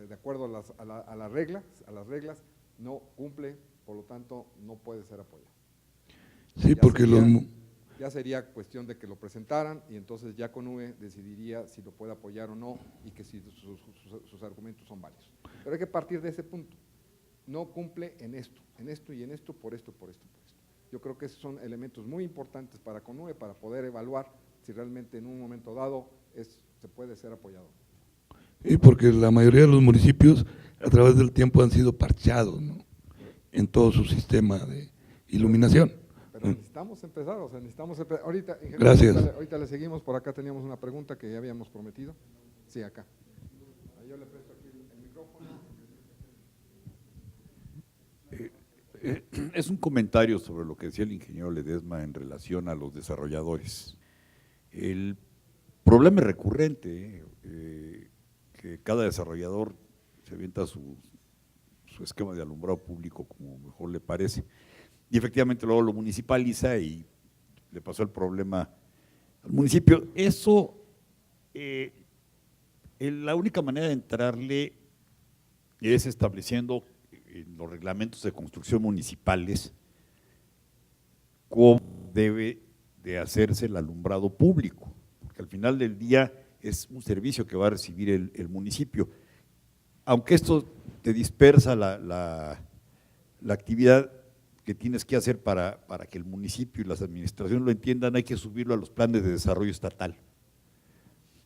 de acuerdo a las reglas, no cumple, por lo tanto no puede ser apoyado. Sí, porque ya sería cuestión de que lo presentaran y entonces ya CONUE decidiría si lo puede apoyar o no y que si sus argumentos son válidos. Pero hay que partir de ese punto. No cumple en esto y en esto, por esto. Yo creo que esos son elementos muy importantes para CONUE para poder evaluar si realmente en un momento dado se puede ser apoyado. Sí, porque la mayoría de los municipios a través del tiempo han sido parchados, ¿no?, en todo su sistema de iluminación. necesitamos empezar, Ahorita, ingeniero, Gracias. ahorita le seguimos, por acá teníamos una pregunta que ya habíamos prometido. Sí, acá. Yo le presto aquí el micrófono. Es un comentario sobre lo que decía el ingeniero Ledesma en relación a los desarrolladores. El problema es recurrente, que cada desarrollador se avienta su esquema de alumbrado público como mejor le parece, y efectivamente luego lo municipaliza y le pasó el problema al municipio. Eso, la única manera de entrarle es estableciendo en los reglamentos de construcción municipales cómo debe de hacerse el alumbrado público, porque al final del día es un servicio que va a recibir el municipio. Aunque esto te dispersa la actividad que tienes que hacer para que el municipio y las administraciones lo entiendan, hay que subirlo a los planes de desarrollo estatal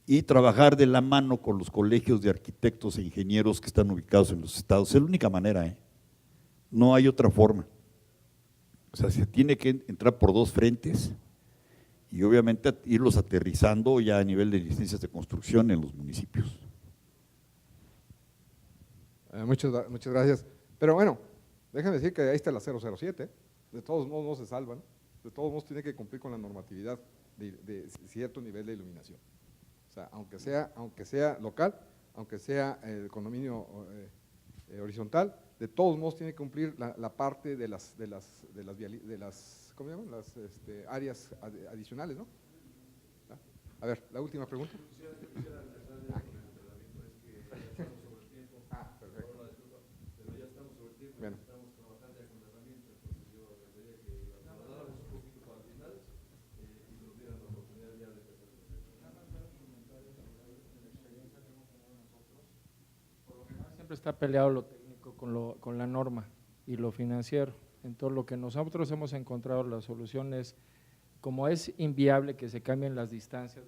y trabajar de la mano con los colegios de arquitectos e ingenieros que están ubicados en los estados. Es la única manera, no hay otra forma. O sea, se tiene que entrar por dos frentes y obviamente irlos aterrizando ya a nivel de licencias de construcción en los municipios. Muchas gracias. Pero bueno, déjenme decir que ahí está la 007, de todos modos no se salvan, de todos modos tiene que cumplir con la normatividad de cierto nivel de iluminación. O sea, aunque sea local, aunque sea el condominio horizontal, de todos modos tiene que cumplir la parte de las ¿cómo se llaman? Las áreas adicionales, ¿no? A ver, la última pregunta. Bueno. Siempre está peleado lo técnico con la norma y lo financiero. Entonces, lo que nosotros hemos encontrado, la solución es, como es inviable que se cambien las distancias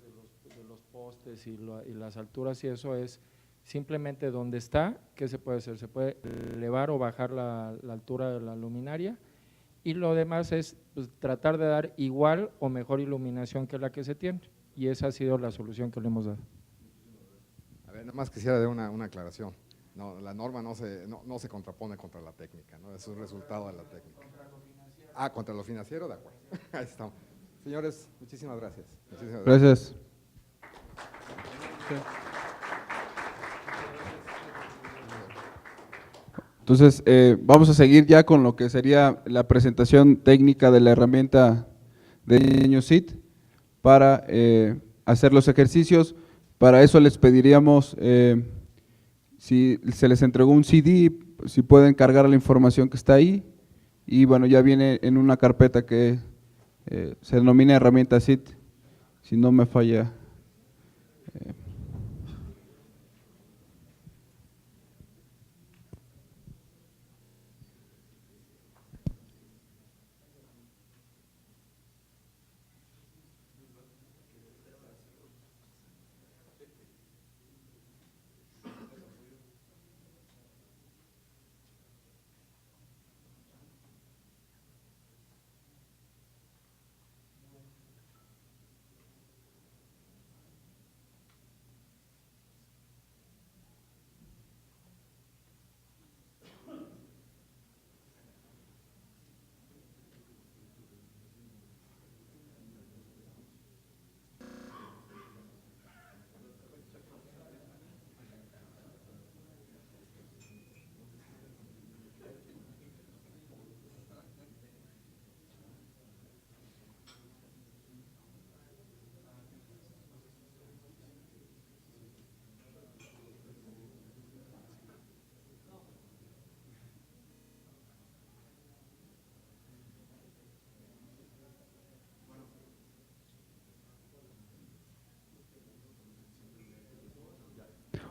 de los postes y las alturas, y eso es simplemente donde está, ¿qué se puede hacer? Se puede elevar o bajar la altura de la luminaria, y lo demás es pues, tratar de dar igual o mejor iluminación que la que se tiene, y esa ha sido la solución que le hemos dado. A ver, nada más quisiera dar una aclaración. No, la norma no se contrapone contra la técnica, ¿no? Es un resultado de la técnica. Contra lo financiero, de acuerdo. Ahí estamos. Señores, muchísimas gracias. Gracias. Entonces, vamos a seguir ya con lo que sería la presentación técnica de la herramienta de Diseño SIT para hacer los ejercicios. Para eso les pediríamos, si se les entregó un CD, si pueden cargar la información que está ahí, y bueno, ya viene en una carpeta que se denomina herramienta SIT, si no me falla.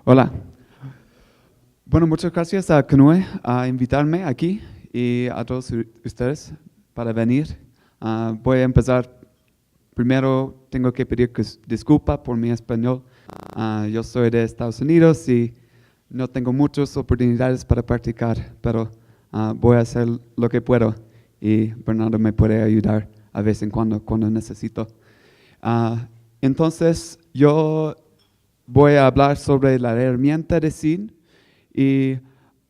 Hola. Bueno, muchas gracias a CNUE a invitarme aquí y a todos ustedes para venir. Voy a empezar. Primero tengo que pedir disculpas por mi español. Yo soy de Estados Unidos y no tengo muchas oportunidades para practicar, pero voy a hacer lo que puedo. y Bernardo me puede ayudar a vez en cuando necesito. Entonces, yo voy a hablar sobre la herramienta de SEED y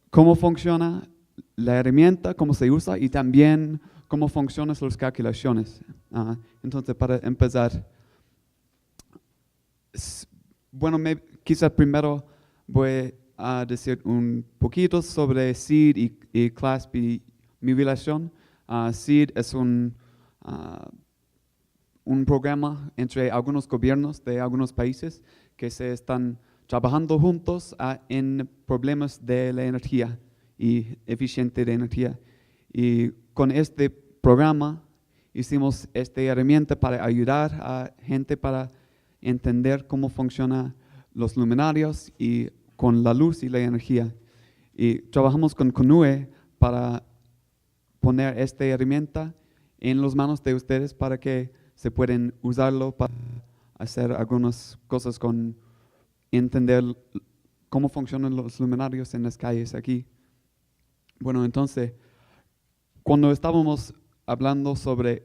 cómo funciona la herramienta, cómo se usa y también cómo funcionan las calculaciones. Entonces, para empezar, bueno, quizás primero voy a decir un poquito sobre SEED y CLASP y mi relación. SEED es un programa entre algunos gobiernos de algunos países que se están trabajando juntos en problemas de la energía y eficiente de energía. Y con este programa hicimos esta herramienta para ayudar a gente para entender cómo funcionan los luminarios y con la luz y la energía. Y trabajamos con CONUE para poner esta herramienta en las manos de ustedes para que se pueden usarlo para hacer algunas cosas con entender cómo funcionan los luminarios en las calles aquí. Bueno, entonces, cuando estábamos hablando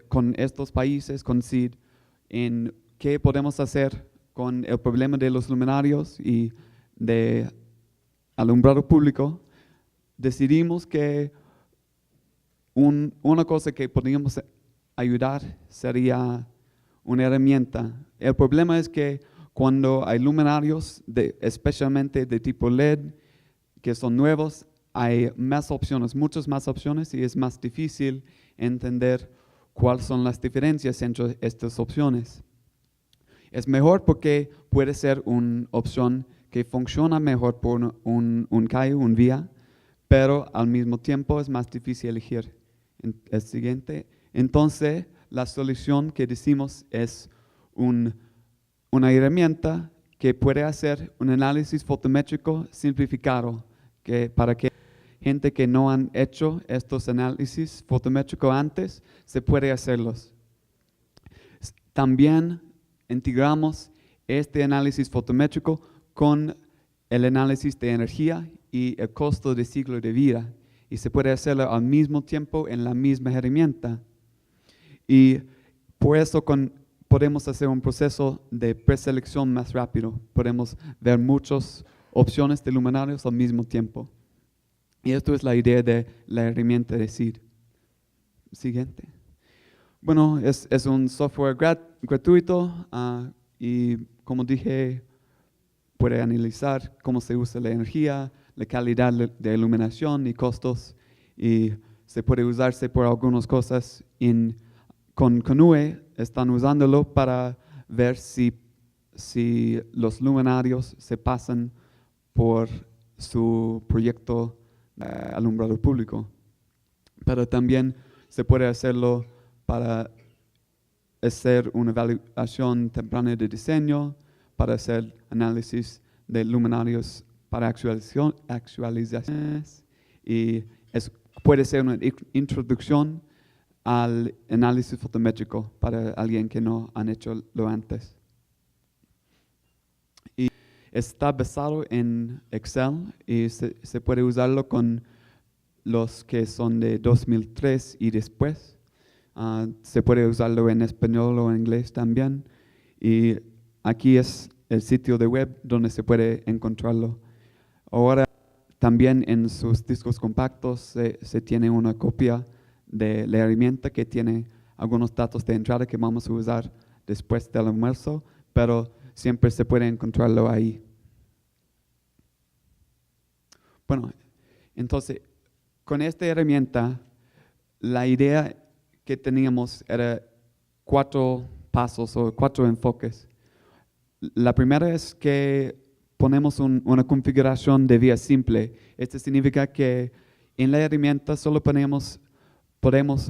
con estos países, con SEED, en qué podemos hacer con el problema de los luminarios y de alumbrado público, decidimos que una cosa que podríamos ayudar sería una herramienta. El problema es que cuando hay luminarios, especialmente de tipo LED, que son nuevos, hay más opciones, muchas más opciones, y es más difícil entender cuáles son las diferencias entre estas opciones. Es mejor porque puede ser una opción que funciona mejor por un calle, un vía, pero al mismo tiempo es más difícil elegir. El siguiente. Entonces, la solución que decimos es una herramienta que puede hacer un análisis fotométrico simplificado, para que gente que no han hecho estos análisis fotométricos antes, se puede hacerlos. También integramos este análisis fotométrico con el análisis de energía y el costo de ciclo de vida, y se puede hacerlo al mismo tiempo en la misma herramienta. Y por eso podemos hacer un proceso de preselección más rápido. Podemos ver muchas opciones de luminarios al mismo tiempo. Y esto es la idea de la herramienta de SEED. Siguiente. Bueno, es un software gratuito y como dije, puede analizar cómo se usa la energía, la calidad de iluminación y costos, y se puede usarse por algunas cosas. Con CONUE están usándolo para ver si los luminarios se pasan por su proyecto de alumbrado público. Pero también se puede hacerlo para hacer una evaluación temprana de diseño, para hacer análisis de luminarios para actualizaciones, y puede ser una introducción al análisis fotométrico para alguien que no han hecho lo antes. Y está basado en Excel y se puede usarlo con los que son de 2003 y después. Se puede usarlo en español o en inglés también. Y aquí es el sitio de web donde se puede encontrarlo. Ahora también en sus discos compactos se tiene una copia de la herramienta que tiene algunos datos de entrada que vamos a usar después del almuerzo, pero siempre se puede encontrarlo ahí. Bueno, entonces, con esta herramienta, la idea que teníamos era 4 pasos o 4 enfoques. La primera es que ponemos una configuración de vía simple. Esto significa que en la herramienta solo podemos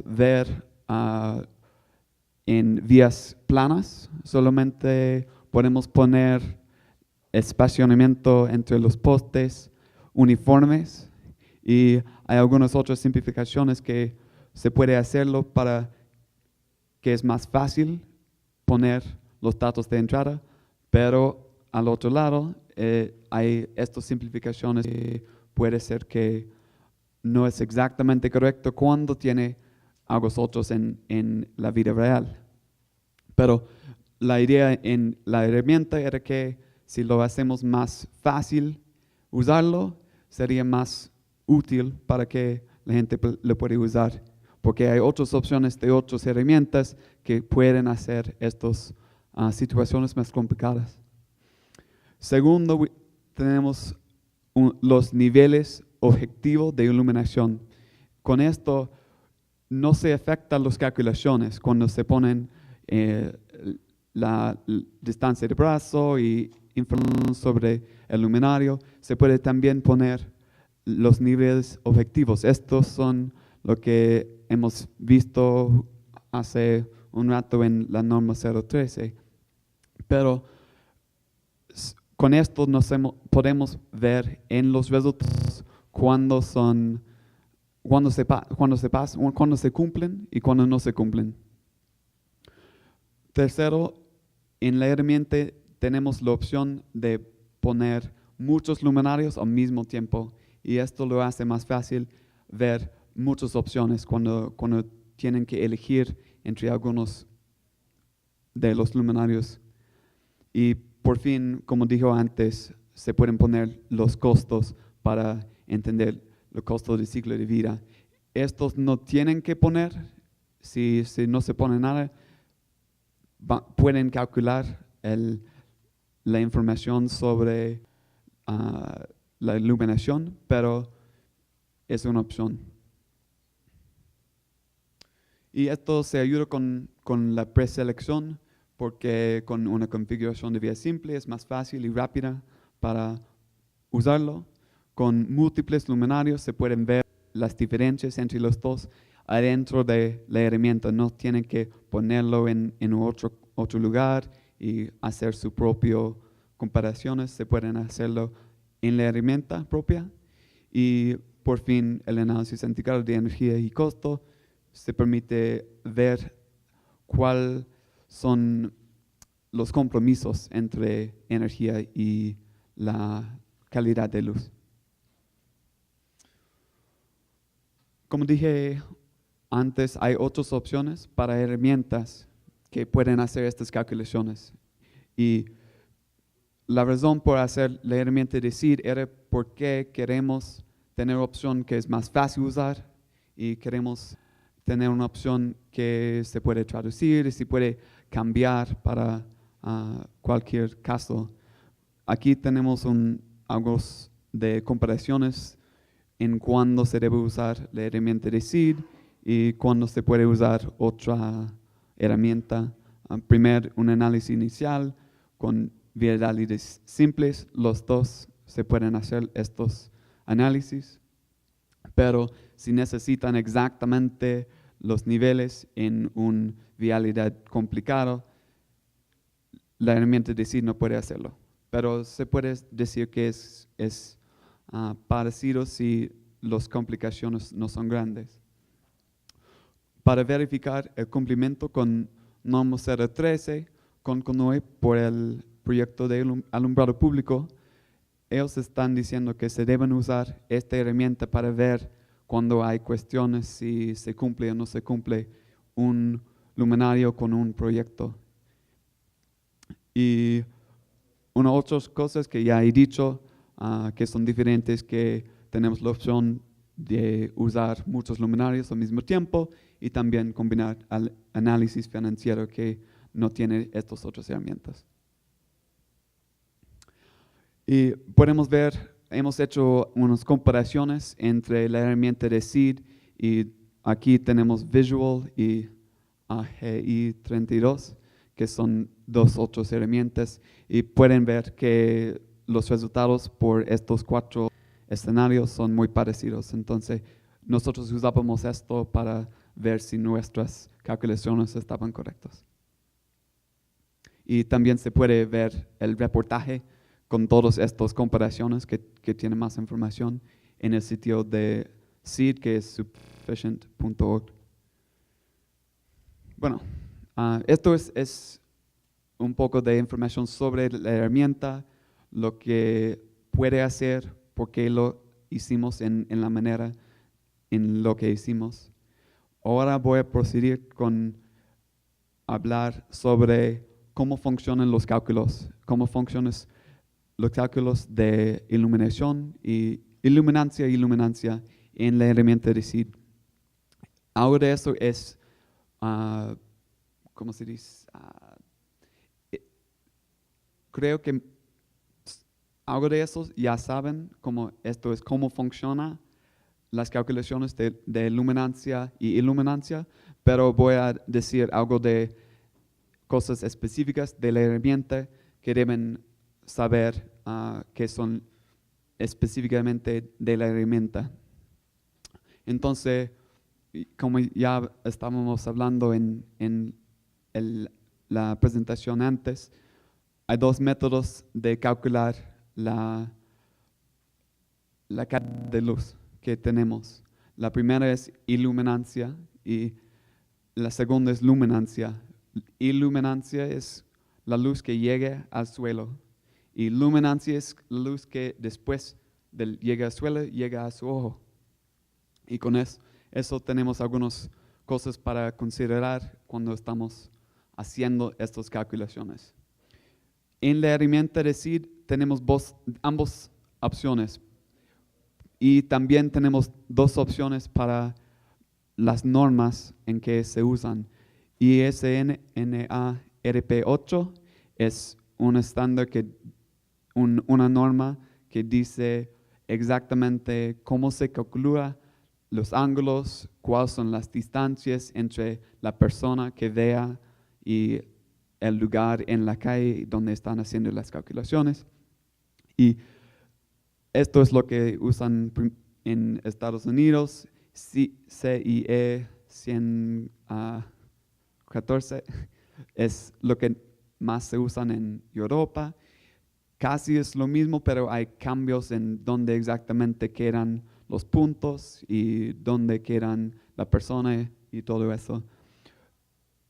ver en vías planas, solamente podemos poner espaciamiento entre los postes uniformes, y hay algunas otras simplificaciones que se puede hacerlo para que es más fácil poner los datos de entrada, pero al otro lado hay estas simplificaciones que puede ser que no es exactamente correcto cuando tiene a vosotros en la vida real. Pero la idea en la herramienta era que si lo hacemos más fácil usarlo, sería más útil para que la gente lo pueda usar. Porque hay otras opciones de otras herramientas que pueden hacer estas situaciones más complicadas. Segundo, tenemos los niveles objetivos de iluminación. Con esto no se afectan las calculaciones cuando se ponen la distancia de brazo y información sobre el luminario. Se puede también poner los niveles objetivos. Estos son lo que hemos visto hace un rato en la norma 013. Pero con esto podemos ver en los resultados cuándo se cumplen y cuándo no se cumplen. Tercero, en la herramienta tenemos la opción de poner muchos luminarios al mismo tiempo y esto lo hace más fácil ver muchas opciones cuando tienen que elegir entre algunos de los luminarios. Y por fin, como dijo antes, se pueden poner los costos para entender el costo de ciclo de vida. Estos no tienen que poner, si no se pone nada, pueden calcular la información sobre la iluminación, pero es una opción. Y esto se ayuda con la preselección, porque con una configuración de vía simple es más fácil y rápida para usarlo. Con múltiples luminarios se pueden ver las diferencias entre los dos adentro de la herramienta. No tienen que ponerlo en otro lugar y hacer sus propias comparaciones. Se pueden hacerlo en la herramienta propia. Y por fin el análisis integral de energía y costo se permite ver cuáles son los compromisos entre energía y la calidad de luz. Como dije antes, hay otras opciones para herramientas que pueden hacer estas calculaciones. Y la razón por hacer la herramienta de SEED era porque queremos tener una opción que es más fácil usar y queremos tener una opción que se puede traducir y se puede cambiar para cualquier caso. Aquí tenemos algo de comparaciones en cuándo se debe usar la herramienta de SEED y cuándo se puede usar otra herramienta. Primero, un análisis inicial con variables simples. Los dos se pueden hacer estos análisis, pero si necesitan exactamente los niveles en una vialidad complicada, la herramienta de SEED no puede hacerlo. Pero se puede decir que es parecido si las complicaciones no son grandes. Para verificar el cumplimiento con norma 013 con CONUE por el proyecto de alumbrado público, ellos están diciendo que se deben usar esta herramienta para ver cuando hay cuestiones si se cumple o no se cumple un luminario con un proyecto. Y una otras cosas que ya he dicho que son diferentes, que tenemos la opción de usar muchos luminarios al mismo tiempo y también combinar al análisis financiero que no tiene estas otras herramientas. Y podemos ver, hemos hecho unas comparaciones entre la herramienta de SEED y aquí tenemos Visual y AGI 32, que son dos otras herramientas, y pueden ver que los resultados por estos 4 escenarios son muy parecidos. Entonces, nosotros usábamos esto para ver si nuestras calculaciones estaban correctas. Y también se puede ver el reportaje con todas estas comparaciones que tienen más información en el sitio de SEED, que es sufficient.org. Bueno, esto es un poco de información sobre la herramienta, lo que puede hacer, por qué lo hicimos en la manera en lo que hicimos. ahora voy a proceder con hablar sobre cómo funcionan los cálculos, cómo funcionan los cálculos de iluminación y iluminancia en la herramienta de SEED. Ahora eso es, ¿cómo se dice? Creo que ahora eso ya saben cómo esto es, cómo funciona las calculaciones de luminancia y iluminancia, pero voy a decir algo de cosas específicas de la herramienta que deben saber que son específicamente de la herramienta. Entonces, como ya estábamos hablando en la presentación antes, hay dos métodos de calcular la cantidad de luz que tenemos. La primera es iluminancia y la segunda es luminancia. Iluminancia es la luz que llega al suelo y luminancia es la luz que después de llegar al suelo llega a su ojo. Y con eso tenemos algunas cosas para considerar cuando estamos haciendo estas calculaciones. En la herramienta de SEED tenemos ambas opciones y también tenemos dos opciones para las normas en que se usan. ISNA RP8 es un estándar una norma que dice exactamente cómo se calcula los ángulos, cuáles son las distancias entre la persona que vea y el lugar en la calle donde están haciendo las calculaciones. Y esto es lo que usan en Estados Unidos, CIE 114 es lo que más se usan en Europa. Casi es lo mismo, pero hay cambios en dónde exactamente quedan los puntos y dónde quedan la persona y todo eso.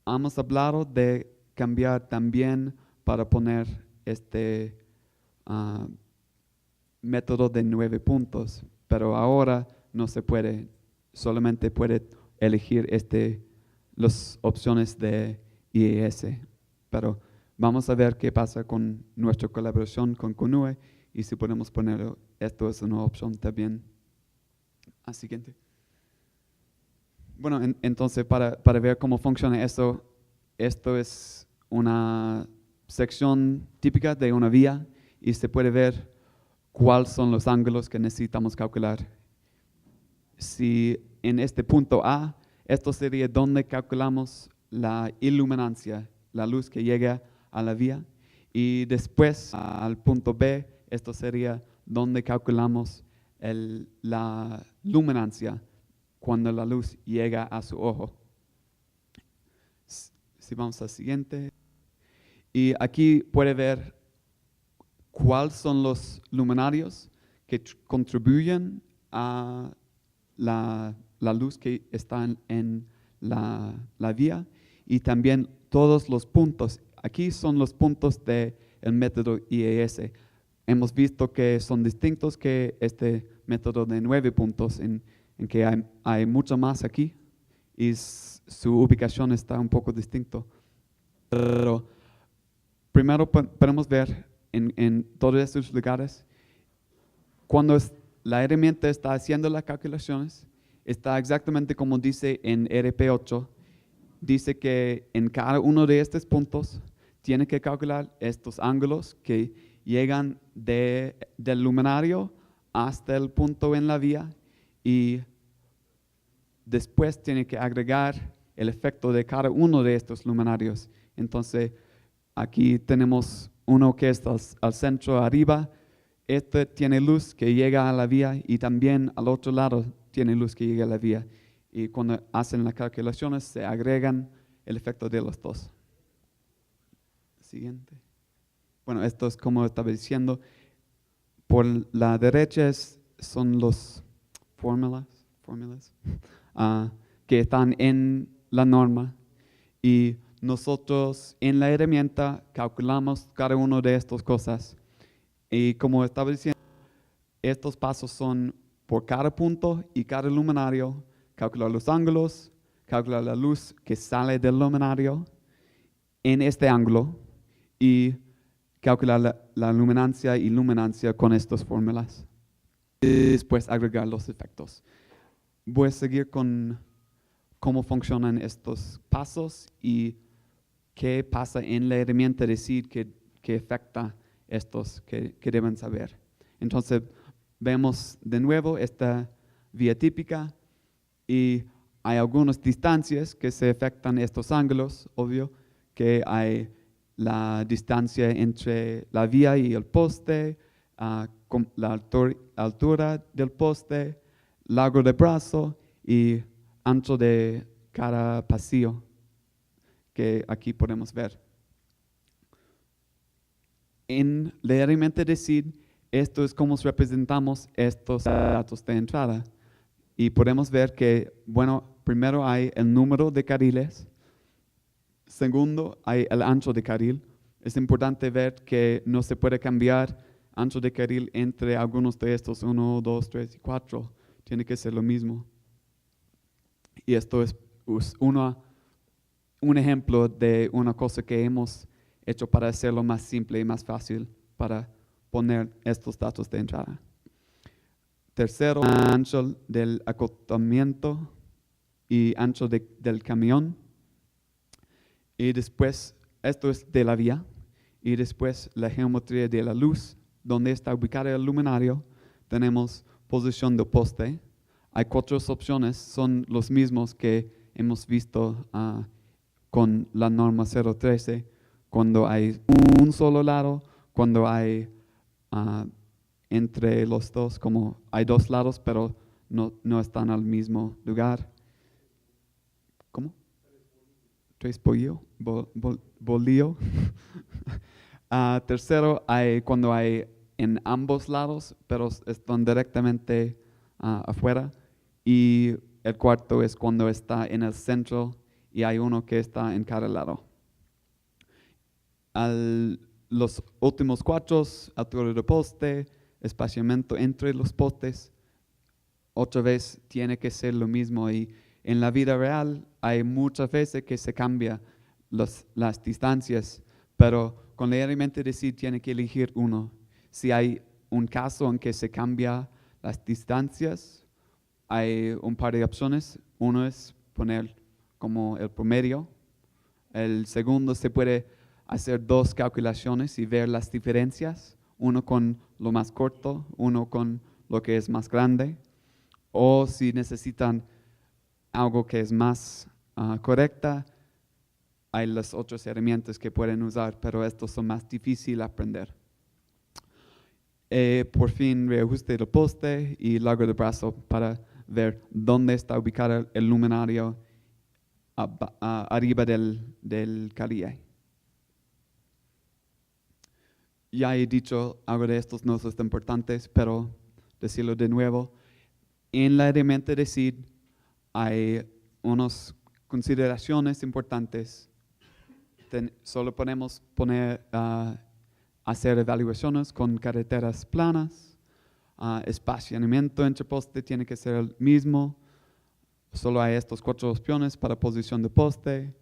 Hemos hablado de cambiar también para poner este método de 9 puntos, pero ahora no se puede, solamente puede elegir las opciones de IES, pero vamos a ver qué pasa con nuestra colaboración con CONUE y si podemos poner esto es una opción también. Siguiente. Bueno, entonces para ver cómo funciona esto es una sección típica de una vía y se puede ver cuáles son los ángulos que necesitamos calcular. Si en este punto A, esto sería donde calculamos la iluminancia, la luz que llega a la vía, y después al punto B, esto sería donde calculamos la luminancia cuando la luz llega a su ojo. Si vamos al siguiente. Y aquí puede ver cuáles son los luminarios que contribuyen a la luz que está en la vía y también todos los puntos. Aquí son los puntos del método IES. Hemos visto que son distintos que este método de 9 puntos, en que hay mucho más aquí y su ubicación está un poco distinto. Pero primero podemos ver en todos estos lugares, cuando la herramienta está haciendo las calculaciones, está exactamente como dice en RP8, dice que en cada uno de estos puntos tiene que calcular estos ángulos que llegan del luminario hasta el punto en la vía y después tiene que agregar el efecto de cada uno de estos luminarios. Entonces, aquí tenemos uno que está al centro arriba, este tiene luz que llega a la vía y también al otro lado tiene luz que llega a la vía. Y cuando hacen las calculaciones se agregan el efecto de los dos. Siguiente. Bueno, esto es como estaba diciendo. Por la derecha son los fórmulas que están en la norma y nosotros en la herramienta calculamos cada una de estas cosas. Y como estaba diciendo, estos pasos son por cada punto y cada luminario, calcular los ángulos, calcular la luz que sale del luminario en este ángulo y calcular la luminancia y luminancia con estas fórmulas. Y después agregar los efectos. Voy a seguir con cómo funcionan estos pasos y qué pasa en la herramienta de SEED que afecta estos que deben saber. Entonces, vemos de nuevo esta vía típica y hay algunas distancias que se afectan estos ángulos, obvio, que hay la distancia entre la vía y el poste, con la altura del poste, largo de brazo y ancho de cada pasillo, que aquí podemos ver. En la herramienta de SEED, esto es como representamos estos datos de entrada. Y podemos ver que, bueno, primero hay el número de carriles, segundo hay el ancho de carril. Es importante ver que no se puede cambiar ancho de carril entre algunos de estos, 1, 2, 3 y 4. Tiene que ser lo mismo. Y esto es un ejemplo de una cosa que hemos hecho para hacerlo más simple y más fácil para poner estos datos de entrada. Tercero, ancho del acotamiento y ancho del camión. Y después, esto es de la vía. Y después la geometría de la luz, donde está ubicado el luminario. Tenemos posición del poste. Hay 4 opciones, son los mismos que hemos visto con la norma 013, cuando hay un solo lado, cuando hay entre los dos, como hay 2 lados, pero no están al mismo lugar. ¿Cómo? 3 bolillo. Tercero, hay cuando hay en ambos lados, pero están directamente afuera. Y el cuarto es cuando está en el centro y hay uno que está en cada lado. Los últimos 4, altura de poste, espaciamiento entre los postes, otra vez tiene que ser lo mismo. Y en la vida real hay muchas veces que se cambia las distancias, pero con la herramienta de SEED tiene que elegir uno. Si hay un caso en que se cambia las distancias, hay un par de opciones. Uno es poner como el promedio. El segundo, se puede hacer 2 calculaciones y ver las diferencias. Uno con lo más corto, uno con lo que es más grande. O si necesitan algo que es más correcta, hay las otras herramientas que pueden usar, pero estos son más difíciles de aprender. Por fin, reajuste del poste y largo de brazo para ver dónde está ubicado el luminario arriba del carril. Ya he dicho algo de estos no son importantes, pero decirlo de nuevo. En la herramienta de SEED hay unas consideraciones importantes. Solo podemos hacer evaluaciones con carreteras planas. Espaciamiento entre poste tiene que ser el mismo. Solo hay estos 4 opciones para posición de poste.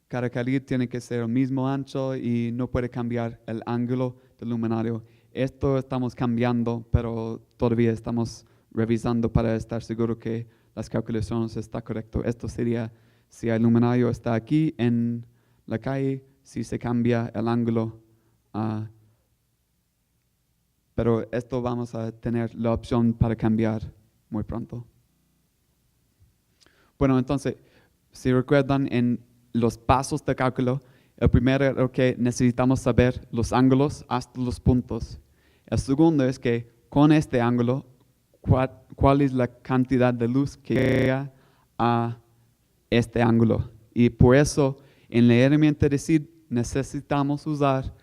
Cada carril tiene que ser el mismo ancho y no puede cambiar el ángulo del luminario. Esto estamos cambiando, pero todavía estamos revisando para estar seguro que las calculaciones están correctas. Esto sería si el luminario está aquí en la calle, si se cambia el ángulo. Pero esto vamos a tener la opción para cambiar muy pronto. Bueno, entonces, si recuerdan en los pasos de cálculo, el primero es que necesitamos saber los ángulos hasta los puntos. El segundo es que con este ángulo, cuál es la cantidad de luz que llega a este ángulo. Y por eso, en la herramienta de SEED necesitamos usar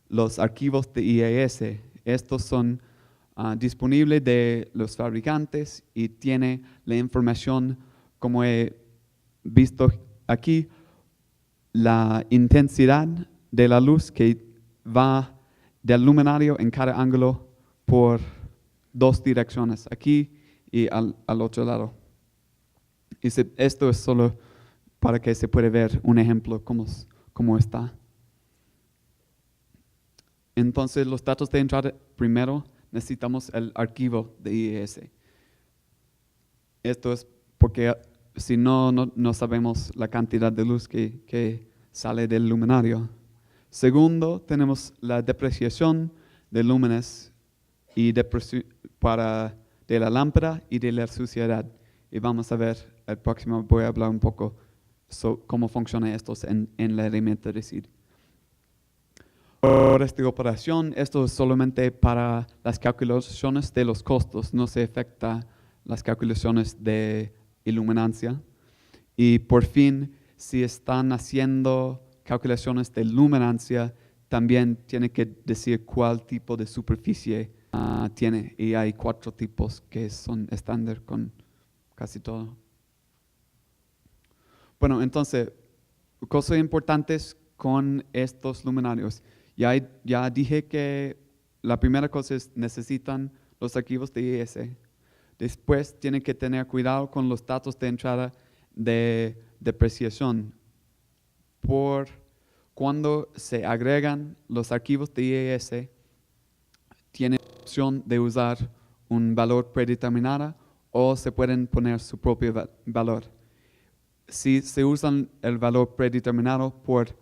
los archivos de IIS. Estos son disponibles de los fabricantes y tiene la información, como he visto aquí, la intensidad de la luz que va del luminario en cada ángulo por 2 direcciones, aquí y al otro lado. Y esto es solo para que se pueda ver un ejemplo cómo está. Entonces, los datos de entrada, primero necesitamos el archivo de IIS. Esto es porque si no sabemos la cantidad de luz que sale del luminario. Segundo, tenemos la depreciación de lúmenes y de la lámpara y de la suciedad. Y vamos a ver, el próximo voy a hablar un poco sobre cómo funciona esto en la herramienta de SEED. Por esta operación, esto es solamente para las calculaciones de los costos, no se afecta las calculaciones de iluminancia. Y por fin, si están haciendo calculaciones de luminancia, también tiene que decir cuál tipo de superficie tiene. Y hay 4 tipos que son estándar con casi todo. Bueno, entonces, cosas importantes con estos luminarios. Ya dije que la primera cosa es necesitan los archivos de IIS. Después tienen que tener cuidado con los datos de entrada de depreciación. Por cuando se agregan los archivos de IIS, tienen la opción de usar un valor predeterminado o se pueden poner su propio valor. Si se usan el valor predeterminado por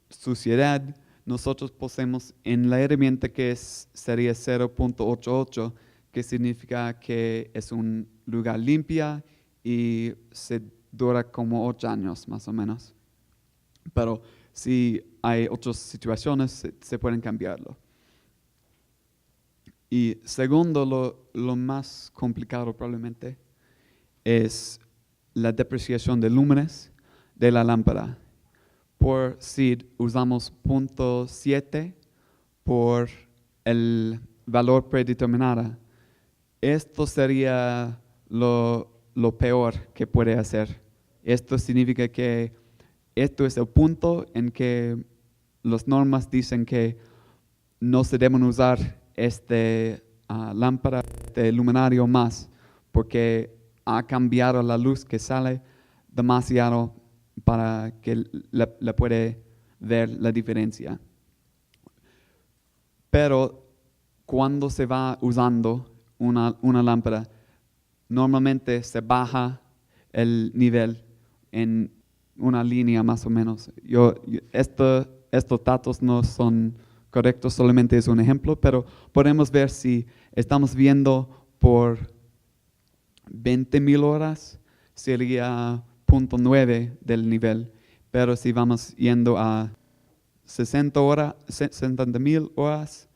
suciedad, nosotros posemos en la herramienta que sería 0.88, que significa que es un lugar limpio y se dura como 8 años más o menos. Pero si hay otras situaciones, se pueden cambiarlo. Y segundo, lo más complicado probablemente, es la depreciación de lúmenes de la lámpara. Por SEED usamos 0.7 por el valor predeterminado. Esto sería lo peor que puede hacer. Esto significa que esto es el punto en que las normas dicen que no se deben usar lámpara, este luminario más, porque ha cambiado la luz que sale demasiado para que la puede ver la diferencia. Pero cuando se va usando una lámpara, normalmente se baja el nivel en una línea más o menos. Estos datos no son correctos, solamente es un ejemplo, pero podemos ver si estamos viendo por 20,000 horas, sería 0.9 del nivel, pero si vamos yendo a 60,000 horas,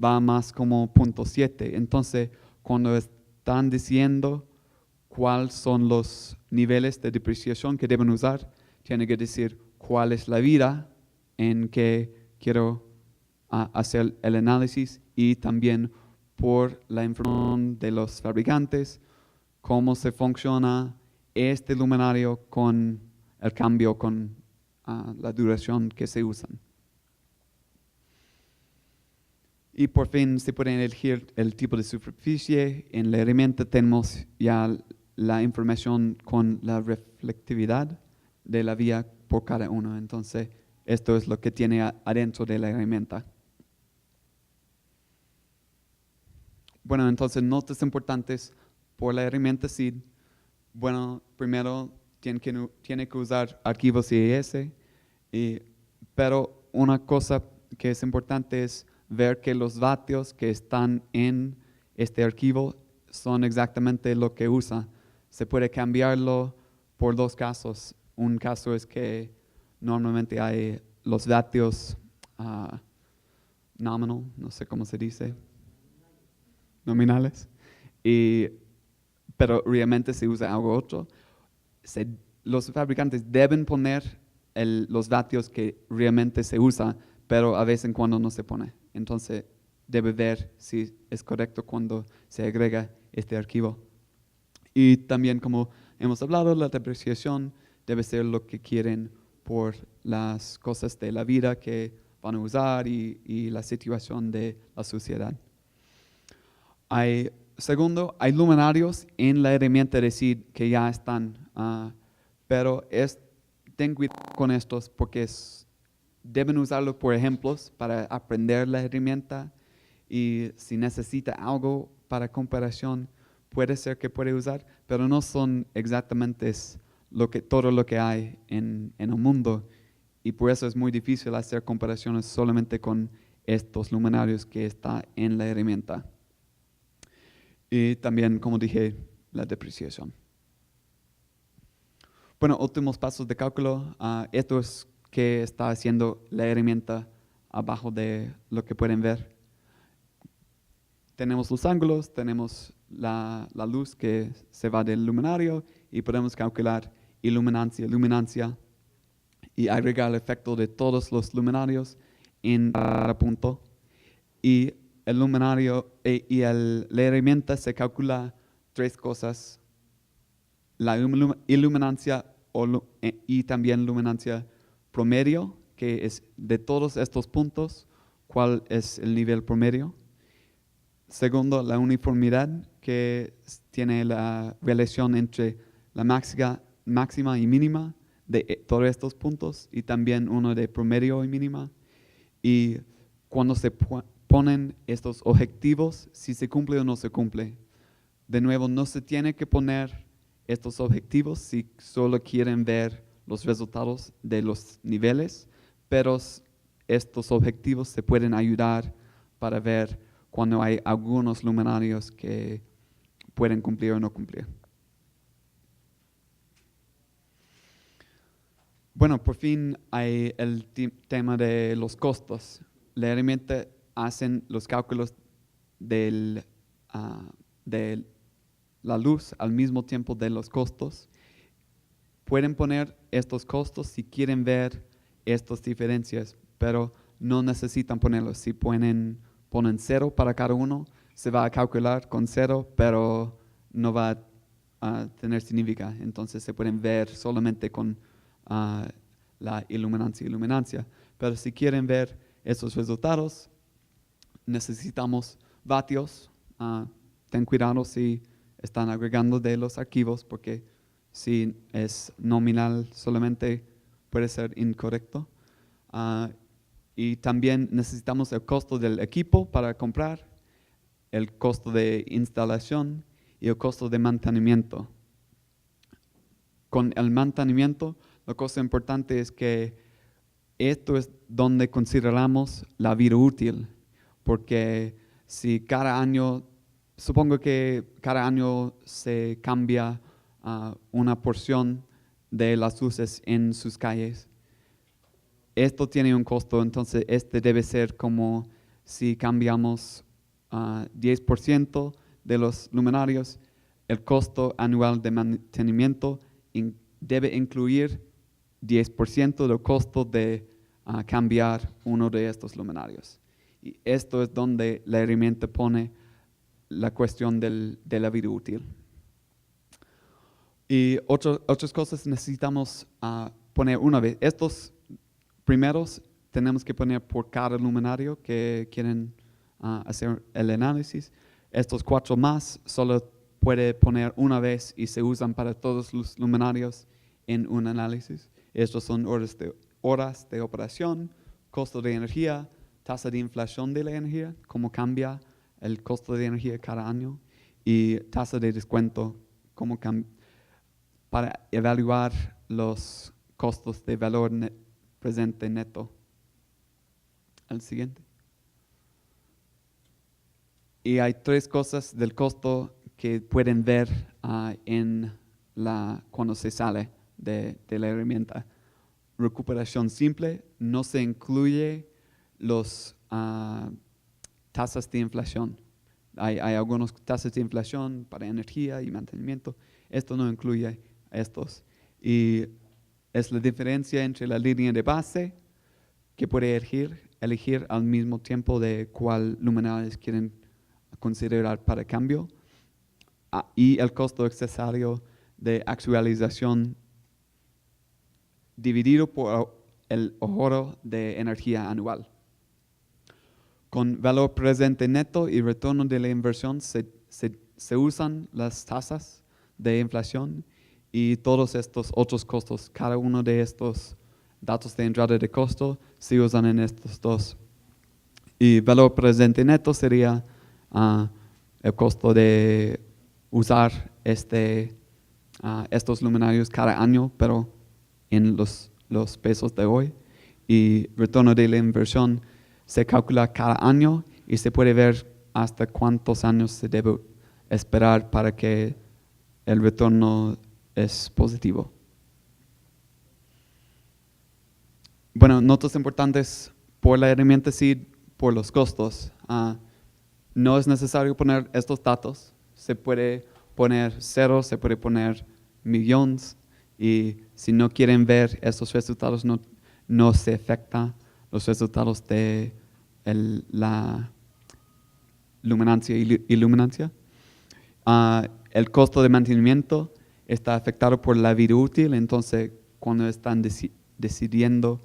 va más como 0.7. Entonces, cuando están diciendo cuáles son los niveles de depreciación que deben usar, tienen que decir cuál es la vida en que quiero hacer el análisis y también por la información de los fabricantes, cómo se funciona este luminario con el cambio con la duración que se usan. Y por fin se pueden elegir el tipo de superficie. En la herramienta tenemos ya la información con la reflectividad de la vía por cada uno. Entonces, esto es lo que tiene adentro de la herramienta. Bueno, entonces, notas importantes por la herramienta SEED. Bueno, primero tiene que usar archivos IIS, pero una cosa que es importante es ver que los vatios que están en este archivo son exactamente lo que usa. Se puede cambiarlo por 2 casos. Un caso es que normalmente hay los vatios nominal, no sé cómo se dice, nominales, pero realmente se usa algo otro. Los fabricantes deben poner los vatios que realmente se usa, pero a veces en cuando no se pone. Entonces debe ver si es correcto cuando se agrega este archivo. Y también, como hemos hablado, la depreciación debe ser lo que quieren por las cosas de la vida que van a usar y la situación de la sociedad. Segundo, hay luminarios en la herramienta de SEED que ya están, pero ten cuidado con estos porque deben usarlo por ejemplos para aprender la herramienta y si necesita algo para comparación, puede ser que puede usar, pero no son exactamente todo lo que hay en el mundo y por eso es muy difícil hacer comparaciones solamente con estos luminarios que está en la herramienta. Y también, como dije, la depreciación. Bueno, últimos pasos de cálculo. Esto es que está haciendo la herramienta abajo de lo que pueden ver. Tenemos los ángulos, tenemos la luz que se va del luminario y podemos calcular luminancia y agregar el efecto de todos los luminarios en cada punto. Y el luminario la herramienta se calcula tres cosas: la iluminancia y también luminancia promedio, que es de todos estos puntos, cuál es el nivel promedio. Segundo, la uniformidad, que tiene la relación entre la máxima y mínima de todos estos puntos, y también uno de promedio y mínima. Y cuando se ponen estos objetivos, si se cumple o no se cumple. De nuevo, no se tiene que poner estos objetivos si solo quieren ver los resultados de los niveles, pero estos objetivos se pueden ayudar para ver cuando hay algunos luminarios que pueden cumplir o no cumplir. Bueno, por fin hay el tema de los costos. La herramienta hacen los cálculos de la luz al mismo tiempo de los costos. Pueden poner estos costos si quieren ver estas diferencias, pero no necesitan ponerlos. Si ponen 0 para cada uno, se va a calcular con 0, pero no va a tener significación. Entonces se pueden ver solamente con la iluminancia. Pero si quieren ver esos resultados, necesitamos vatios. Ten cuidado si están agregando de los archivos, porque si es nominal solamente puede ser incorrecto. Y también necesitamos el costo del equipo para comprar, el costo de instalación y el costo de mantenimiento. Con el mantenimiento, la cosa importante es que esto es donde consideramos la vida útil, porque si cada año, supongo que cada año se cambia una porción de las luces en sus calles, esto tiene un costo, entonces este debe ser como si cambiamos 10% de los luminarios, el costo anual de mantenimiento debe incluir 10% del costo de cambiar uno de estos luminarios. Y esto es donde la herramienta pone la cuestión de la vida útil. Y otras cosas necesitamos poner una vez. Estos primeros tenemos que poner por cada luminario que quieren hacer el análisis. Estos 4 más solo puede poner una vez y se usan para todos los luminarios en un análisis. Estos son horas de operación, costo de energía, tasa de inflación de la energía, cómo cambia el costo de energía cada año, y tasa de descuento, cómo para evaluar los costos de valor presente neto. Al siguiente. Y hay 3 cosas del costo que pueden ver cuando se sale de la herramienta. Recuperación simple, no se incluye los tasas de inflación. Hay algunas tasas de inflación para energía y mantenimiento. Esto no incluye estos. Y es la diferencia entre la línea de base que puede elegir al mismo tiempo de cuál luminarios quieren considerar para cambio, y el costo accesorio de actualización dividido por el ahorro de energía anual. Con valor presente neto y retorno de la inversión se usan las tasas de inflación, y todos estos otros costos, cada uno de estos datos de entrada de costo se usan en estos dos. Y valor presente neto sería el costo de usar estos luminarios cada año, pero en los pesos de hoy. Y retorno de la inversión se calcula cada año y se puede ver hasta cuántos años se debe esperar para que el retorno es positivo. Bueno, notas importantes por la herramienta SEED, por los costos. No es necesario poner estos datos. Se puede poner 0, se puede poner millones, y si no quieren ver estos resultados, no se afecta los resultados de la luminancia y iluminancia. El costo de mantenimiento está afectado por la vida útil, entonces cuando están decidiendo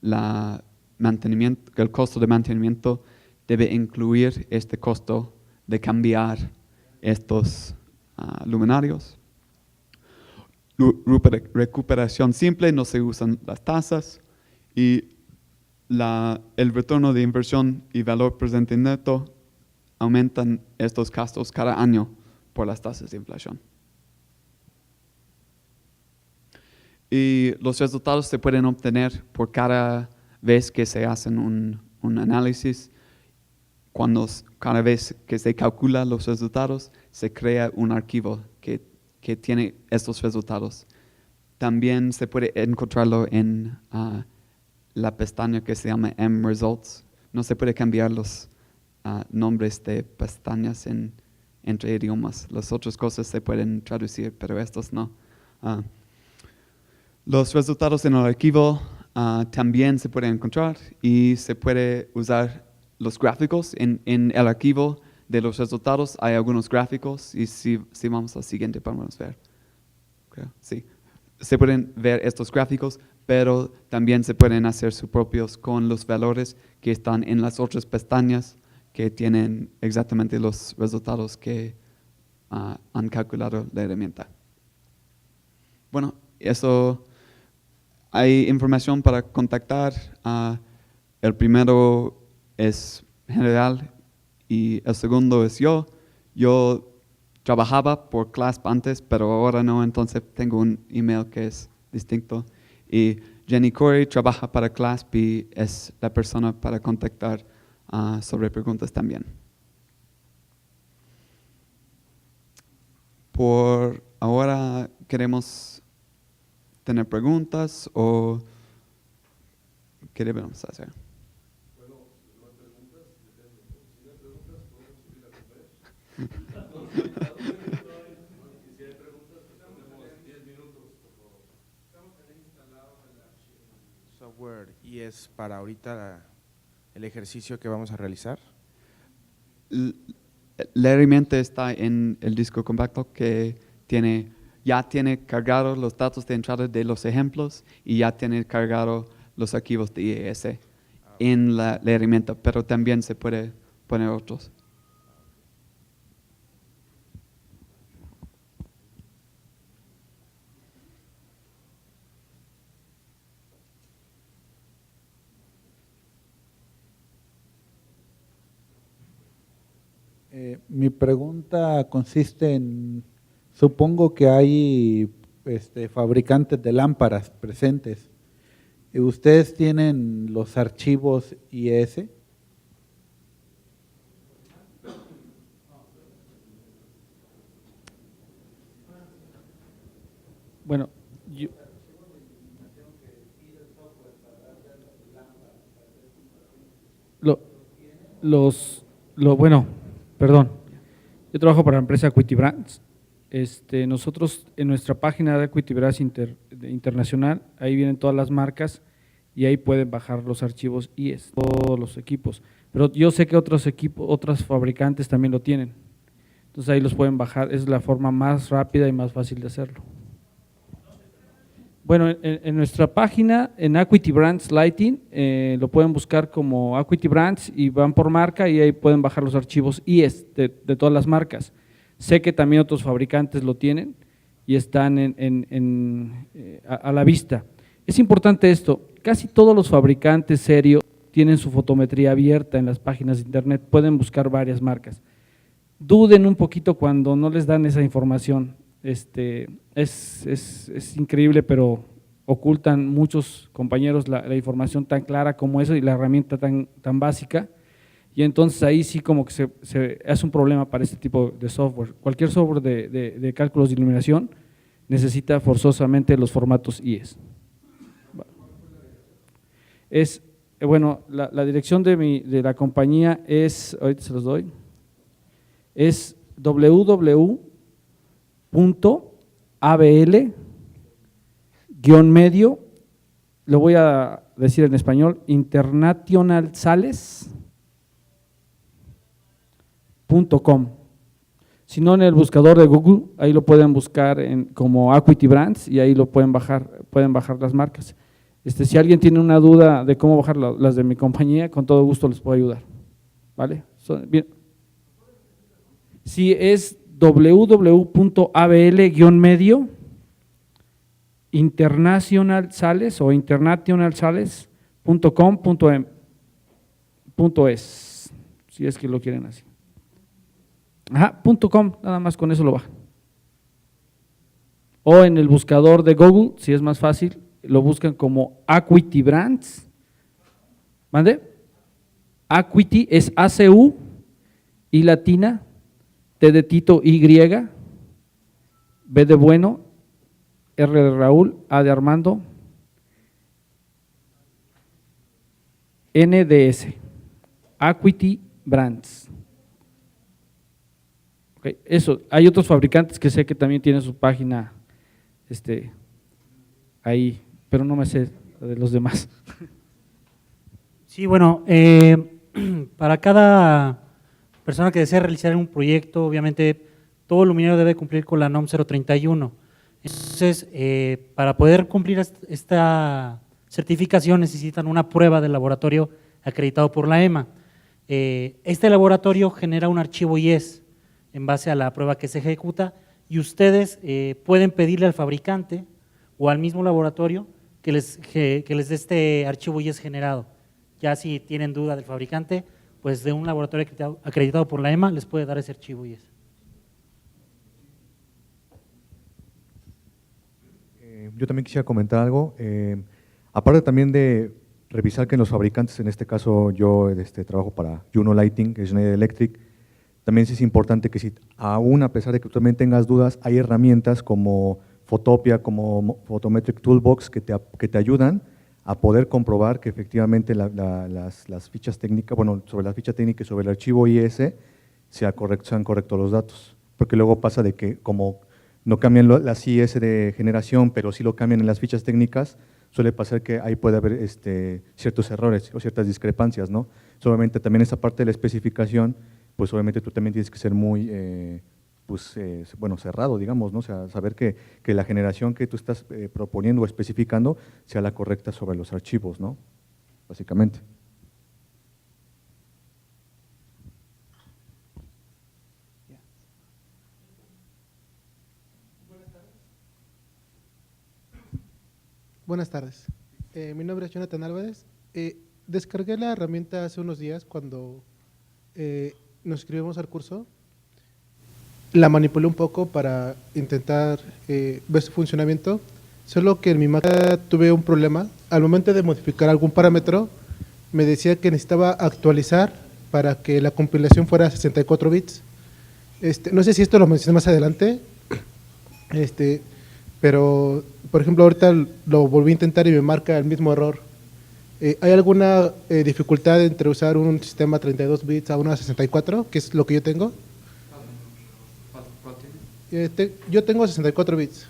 el costo de mantenimiento debe incluir este costo de cambiar estos luminarios. Recuperación simple, no se usan las tasas, y el retorno de inversión y valor presente neto aumentan estos gastos cada año por las tasas de inflación. Y los resultados se pueden obtener por cada vez que se hacen un análisis. Cada vez que se calcula los resultados, se crea un archivo que tiene estos resultados. También se puede encontrarlo en la pestaña que se llama M-Results. No se puede cambiar los nombres de pestañas entre idiomas. Las otras cosas se pueden traducir, pero estos no. Los resultados en el archivo también se pueden encontrar, y se puede usar los gráficos. En el archivo de los resultados hay algunos gráficos, y si vamos al siguiente podemos ver. Creo, sí. Se pueden ver estos gráficos, pero también se pueden hacer sus propios con los valores que están en las otras pestañas que tienen exactamente los resultados que han calculado la herramienta. Bueno, eso, hay información para contactar. El primero es general y el segundo es yo. Yo trabajaba por CLASP antes, pero ahora no, entonces tengo un email que es distinto. Y Jenny Corey trabaja para CLASP y es la persona para contactar sobre preguntas también. Por ahora queremos tener preguntas, o ¿qué debemos hacer? Bueno, si no hay preguntas, depende. Si no hay preguntas, podemos subir la conferencia. Si hay preguntas, pues tenemos 10 minutos, por favor. Estamos tener instalado el software, y es para ahorita el ejercicio que vamos a realizar. La herramienta está en el disco compacto que ya tiene cargados los datos de entrada de los ejemplos, y ya tiene cargado los archivos de IES en la herramienta, pero también se puede poner otros. Mi pregunta consiste en, supongo que hay fabricantes de lámparas presentes. ¿Ustedes tienen los archivos IES? Bueno, perdón, yo trabajo para la empresa Equity Brands. Nosotros en nuestra página de Equity Brands Internacional, ahí vienen todas las marcas y ahí pueden bajar los archivos IES, todos los equipos. Pero yo sé que otros fabricantes también lo tienen. Entonces ahí los pueden bajar, es la forma más rápida y más fácil de hacerlo. Bueno, en nuestra página, en Equity Brands Lighting, lo pueden buscar como Equity Brands y van por marca y ahí pueden bajar los archivos IES de todas las marcas. Sé que también otros fabricantes lo tienen y están a la vista. Es importante esto, casi todos los fabricantes serios tienen su fotometría abierta en las páginas de internet, pueden buscar varias marcas. Duden un poquito cuando no les dan esa información, es increíble, pero ocultan muchos compañeros la información tan clara como eso y la herramienta tan básica, y entonces ahí sí como que se hace un problema para este tipo de software. Cualquier software de cálculos de iluminación necesita forzosamente los formatos IES. Bueno, la dirección de la compañía es, ahorita se los doy, es www.abl-medio, lo voy a decir en español, internationalsales.com. Si no, en el buscador de Google, ahí lo pueden buscar como Acuity Brands y ahí lo pueden bajar las marcas. Si alguien tiene una duda de cómo bajar las de mi compañía, con todo gusto les puedo ayudar. ¿Vale? Bien. Sí, es www.abl-medio internationalsales o internationalsales.com.es, si es que lo quieren así. Ajá, .com, nada más con eso lo bajan. O en el buscador de Google, si es más fácil, lo buscan como Acuity Brands. ¿Mande? Acuity es ACU y latina, T de Tito, Y, B de bueno, R de Raúl, A de Armando, N de S. Acuity Brands. Okay, eso, hay otros fabricantes que sé que también tienen su página ahí, pero no me sé de los demás. Sí, bueno, para cada persona que desea realizar un proyecto, obviamente todo luminario debe cumplir con la NOM 031. Entonces, para poder cumplir esta certificación necesitan una prueba de laboratorio acreditado por la EMA. Este laboratorio genera un archivo IES en base a la prueba que se ejecuta y ustedes pueden pedirle al fabricante o al mismo laboratorio que les dé este archivo IES generado. Ya si tienen duda del fabricante, pues de un laboratorio acreditado por la EMA les puede dar ese archivo IES. Yo también quisiera comentar algo. Aparte también de revisar que los fabricantes, en este caso yo trabajo para Juno Lighting, que es Schneider Electric, también sí es importante que si aún a pesar de que tú también tengas dudas, hay herramientas como Photopia, como Photometric Toolbox que te ayudan a poder comprobar que efectivamente las fichas técnicas, bueno, sobre la ficha técnica y sobre el archivo IS sean correctos los datos, porque luego pasa de que como no cambian las IS de generación, pero sí lo cambian en las fichas técnicas, suele pasar que ahí puede haber ciertos errores o ciertas discrepancias, ¿no? Solamente también esa parte de la especificación, pues obviamente tú también tienes que ser muy, cerrado, digamos, ¿no? O sea, saber que la generación que tú estás proponiendo o especificando sea la correcta sobre los archivos, ¿no? Básicamente. Buenas tardes. Mi nombre es Jonathan Álvarez. Descargué la herramienta hace unos días cuando nos inscribimos al curso. La manipulé un poco para intentar ver su funcionamiento, solo que en mi máquina tuve un problema. Al momento de modificar algún parámetro, me decía que necesitaba actualizar para que la compilación fuera a 64 bits. No sé si esto lo mencioné más adelante, pero por ejemplo ahorita lo volví a intentar y me marca el mismo error. ¿Hay alguna dificultad entre usar un sistema 32 bits a uno a 64, que es lo que yo tengo? Yo tengo 64 bits.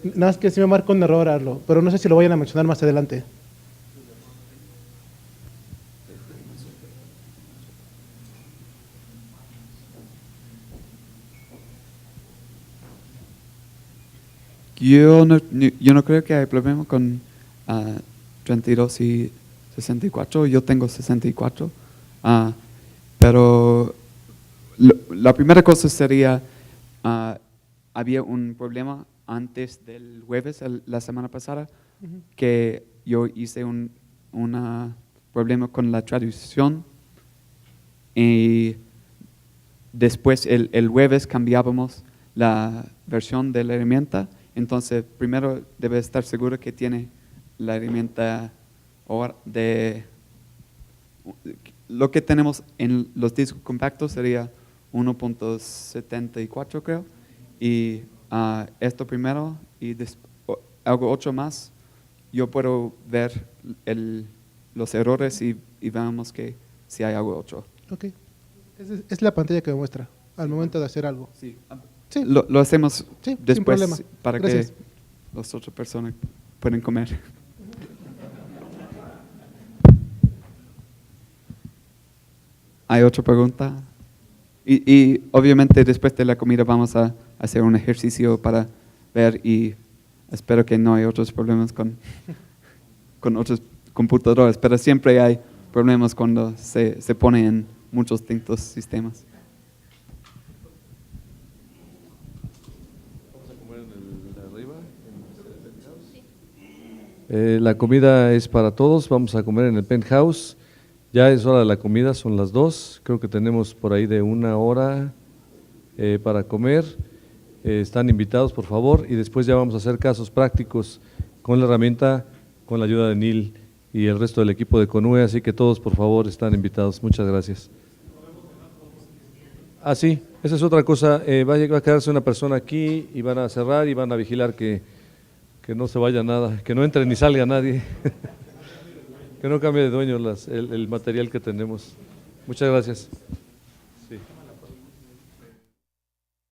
Nada más que sí me marca un error, Arlo, pero no sé si lo vayan a mencionar más adelante. Yo no creo que hay problema con 32 y 64. Yo tengo 64. Pero la primera cosa sería había un problema antes del jueves, la semana pasada, Ujú. que yo hice un problema con la traducción y después el jueves cambiábamos la versión de la herramienta. Entonces, primero debe estar seguro que tiene la herramienta de lo que tenemos en los discos compactos sería 1.74 creo, y esto primero y algo 8 más, yo puedo ver los errores y veamos que si hay algo 8. Ok. Es la pantalla que me muestra al momento de hacer algo. Sí. Sí. Lo hacemos Sí, sin después problema. para Gracias. que las otras personas puedan comer. ¿Hay otra pregunta? Y obviamente después de la comida vamos a hacer un ejercicio para ver y espero que no hay otros problemas con otras computadoras, pero siempre hay problemas cuando se pone en muchos distintos sistemas. La comida es para todos, vamos a comer en el penthouse. Ya es hora de la comida, son las 2, creo que tenemos por ahí de 1 hora para comer. Están invitados, por favor, y después ya vamos a hacer casos prácticos con la herramienta, con la ayuda de Neil y el resto del equipo de CONUE, así que todos, por favor, están invitados. Muchas gracias. Ah, sí, esa es otra cosa, va a quedarse una persona aquí y van a cerrar y van a vigilar que no se vaya nada, que no entre ni salga nadie, que no cambie de dueño el material que tenemos. Muchas gracias.